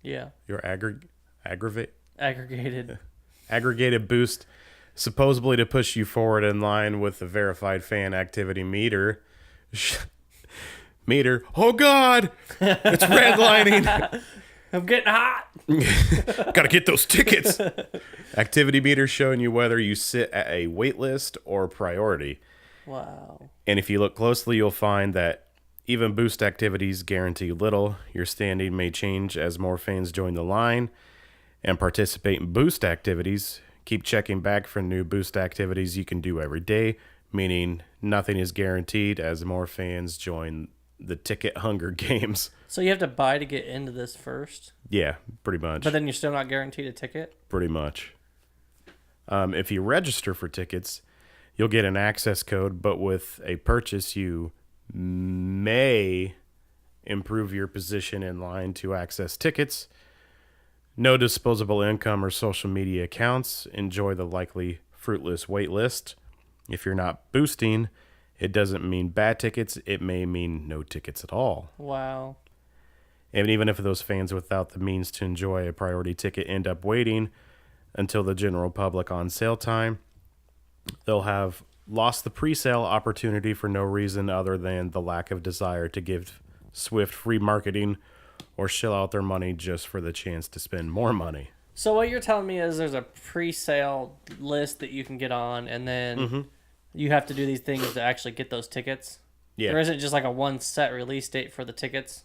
Yeah. Your Aggregated. aggregated boost, supposedly to push you forward in line with the verified fan activity meter. Oh God, it's redlining. I'm getting hot. Gotta get those tickets. Activity meter showing you whether you sit at a wait list or priority. Wow. And if you look closely, you'll find that even boost activities guarantee little. Your standing may change as more fans join the line and participate in boost activities. Keep checking back for new boost activities you can do every day, meaning nothing is guaranteed as more fans join the ticket hunger games. So you have to buy to get into this first? Yeah, pretty much. But then you're still not guaranteed a ticket? Pretty much. If you register for tickets, you'll get an access code, but with a purchase, you may improve your position in line to access tickets. No disposable income or social media accounts. Enjoy the likely fruitless wait list. If you're not boosting, it doesn't mean bad tickets. It may mean no tickets at all. Wow. And even if those fans without the means to enjoy a priority ticket end up waiting until the general public on sale time, they'll have lost the pre-sale opportunity for no reason other than the lack of desire to give Swift free marketing or shell out their money just for the chance to spend more money. So what you're telling me is there's a pre-sale list that you can get on, and then you have to do these things to actually get those tickets? Yeah. There isn't just like a one set release date for the tickets?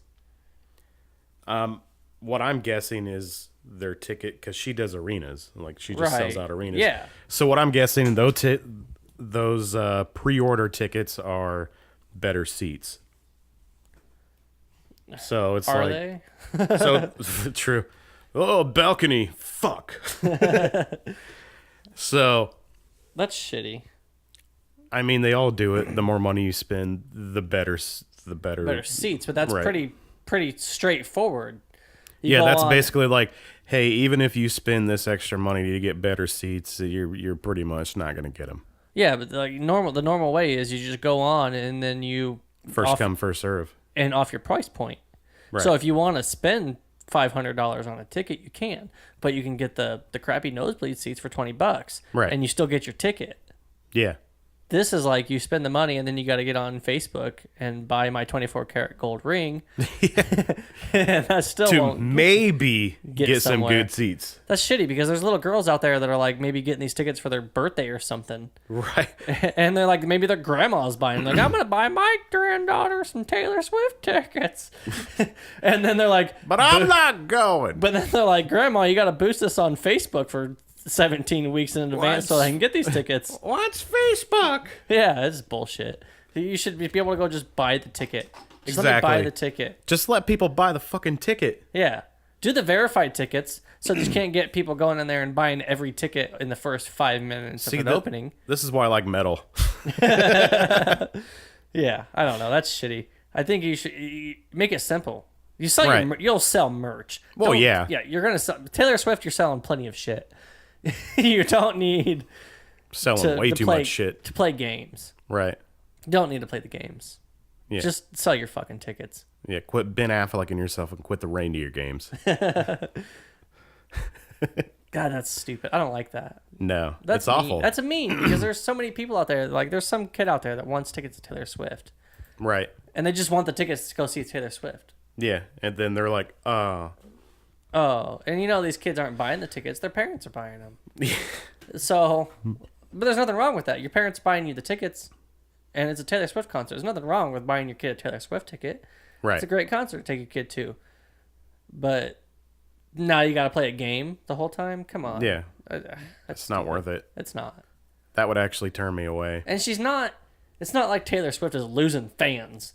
What I'm guessing is their ticket, because she does arenas. Like, she just sells out arenas. Yeah. So what I'm guessing, those pre-order tickets are better seats. So it's Are like they? so true. Oh, balcony. Fuck. So, That's shitty. I mean, they all do it. The more money you spend, the better. The better. Better seats, but that's Right. pretty straightforward. You Yeah, go that's on- basically like, hey, even if you spend this extra money to get better seats, you're pretty much not gonna get them. Yeah, but like the normal way is you just go on and then you First off, come, first serve. and off your price point. Right. So if you want to spend $500 on a ticket, you can, but you can get the crappy nosebleed seats for $20, Right. and you still get your ticket. Yeah. This is like you spend the money and then you got to get on Facebook and buy my 24 karat gold ring. And that still To won't maybe get some somewhere. good seats. That's shitty because there's little girls out there that are like maybe getting these tickets for their birthday or something. Right. And they're like, maybe their grandma's buying them. Like, I'm going to buy my granddaughter some Taylor Swift tickets. And then they're like, But I'm not going. but then they're like, Grandma, you got to boost this on Facebook for 17 weeks in advance so I can get these tickets. What's Facebook? Yeah, it's bullshit. You should be able to go just buy the ticket. Just let me buy Exactly. the ticket. Just let people buy the fucking ticket. Yeah. Do the verified tickets so that you can't get people going in there and buying every ticket in the first 5 minutes of an opening. This is why I like metal. Yeah, I don't know. That's shitty. I think you make it simple. You sell Right. you'll sell merch. Well, Don't- yeah. Yeah, you're gonna sell Taylor Swift. You're selling plenty of shit. You don't need Selling to, way to too play, much shit. to play games. Right. You don't need to play the games. Yeah. Just sell your fucking tickets. Yeah, quit Ben Affleck and yourself and quit the reindeer games. God, that's stupid. I don't like that. No, That's it's awful. mean. That's a mean because there's so many people out there. Like, there's some kid out there that wants tickets to Taylor Swift, Right. and they just want the tickets to go see Taylor Swift. Yeah, and then they're like, Oh, and these kids aren't buying the tickets; their parents are buying them. So, but there's nothing wrong with that. Your parents buying you the tickets, and it's a Taylor Swift concert. There's nothing wrong with buying your kid a Taylor Swift ticket. right. It's a great concert to take your kid to. But now you got to play a game the whole time. Come on. Yeah, That's it's not worth it. It's not. That would actually turn me away. And she's not. It's not like Taylor Swift is losing fans.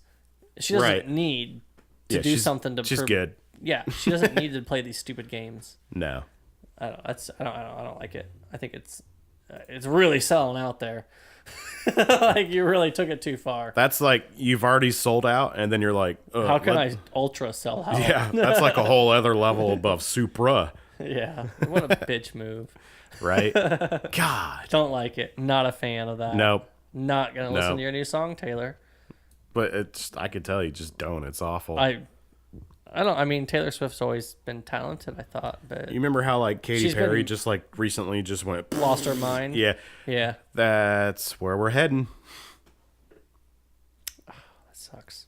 She doesn't Right. need to Yeah, do she's- something to. She's prove- good. Yeah, she doesn't need to play these stupid games. No. I don't. I don't like it. I think it's really selling out there. Like you really took it too far. That's like you've already sold out, and then you're like, How can I ultra sell out? Yeah, that's like a whole other level above Supra, Yeah. What a bitch move. right? God. Don't like it. Not a fan of that. Nope. Not gonna listen No. to your new song, Taylor. But I could tell you, just don't. It's awful. I don't. I mean, Taylor Swift's always been talented. I thought, but You remember how like Katy She's Perry been- just like recently just went, lost her mind. yeah, Yeah. that's where we're heading. That sucks.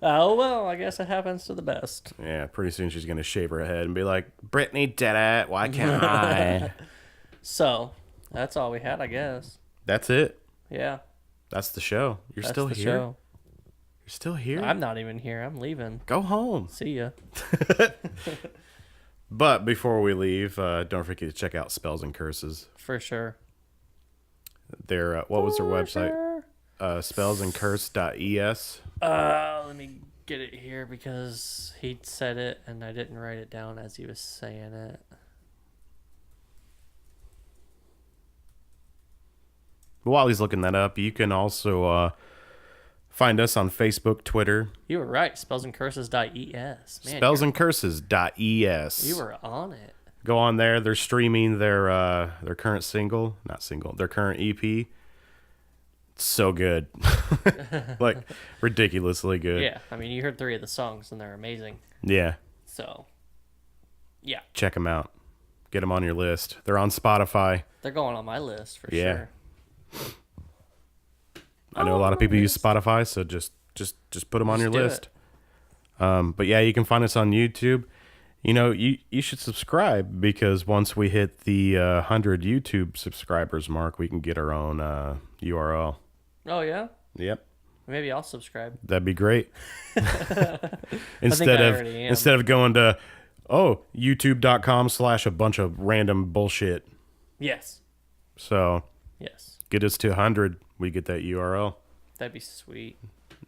Oh well, I guess it happens to the best. Yeah, pretty soon she's gonna shave her head and be like, Britney did it. Why can't I? So that's all we had, I guess. That's it. Yeah. That's the show. You're That's still the here. show. You're still here. I'm not even here. I'm leaving. Go home. See ya. But before we leave, don't forget to check out Spells and Curses. For sure. Their what was their website? Sure. Spellsandcurse.es. Let me get it here because he said it and I didn't write it down as he was saying it. While he's looking that up, you can also find us on Facebook, Twitter. You were right. Spellsandcurses.es. Man, Spellsandcurses.es. you were on it. Go on there. They're streaming their current single, not single, their current EP. It's so good, like ridiculously good. Yeah. I mean, you heard 3 of the songs and they're amazing. Yeah. So, yeah. Check them out. Get them on your list. They're on Spotify. They're going on my list for Yeah. sure. I know a lot of people use Spotify, so just put them on your do list. But yeah, you can find us on YouTube. You know, you should subscribe because once we hit the 100 YouTube subscribers mark, we can get our own URL. Oh, yeah? Yep. Maybe I'll subscribe. That'd be great. I instead already am. of going to youtube.com/a bunch of random bullshit. Yes. So Yes. get us to 100, we get that URL. That'd be sweet.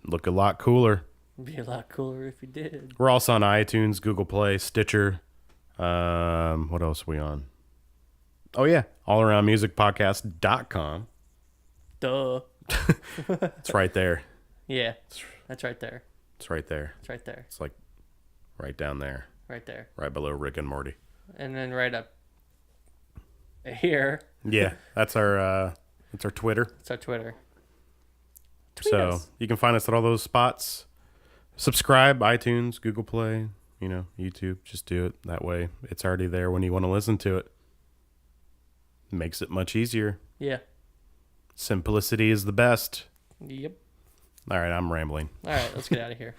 look a lot cooler. It'd be a lot cooler if you did. We're also on iTunes, Google Play, Stitcher. What else are we on? Oh, yeah. allaroundmusicpodcast.com. Duh. It's right there. Yeah, that's right there. It's right there. It's right there. It's like right down there. Right there. Right below Rick and Morty. And then right up here. Yeah, that's our Twitter. It's our Twitter. Tweet So us. you can find us at all those spots. Subscribe, iTunes, Google Play, YouTube. Just do it. That way it's already there when you want to listen to it. Makes it much easier. Yeah. Simplicity is the best. Yep. All right, I'm rambling. All right, let's get out of here.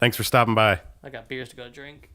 Thanks for stopping by. I got beers to go drink.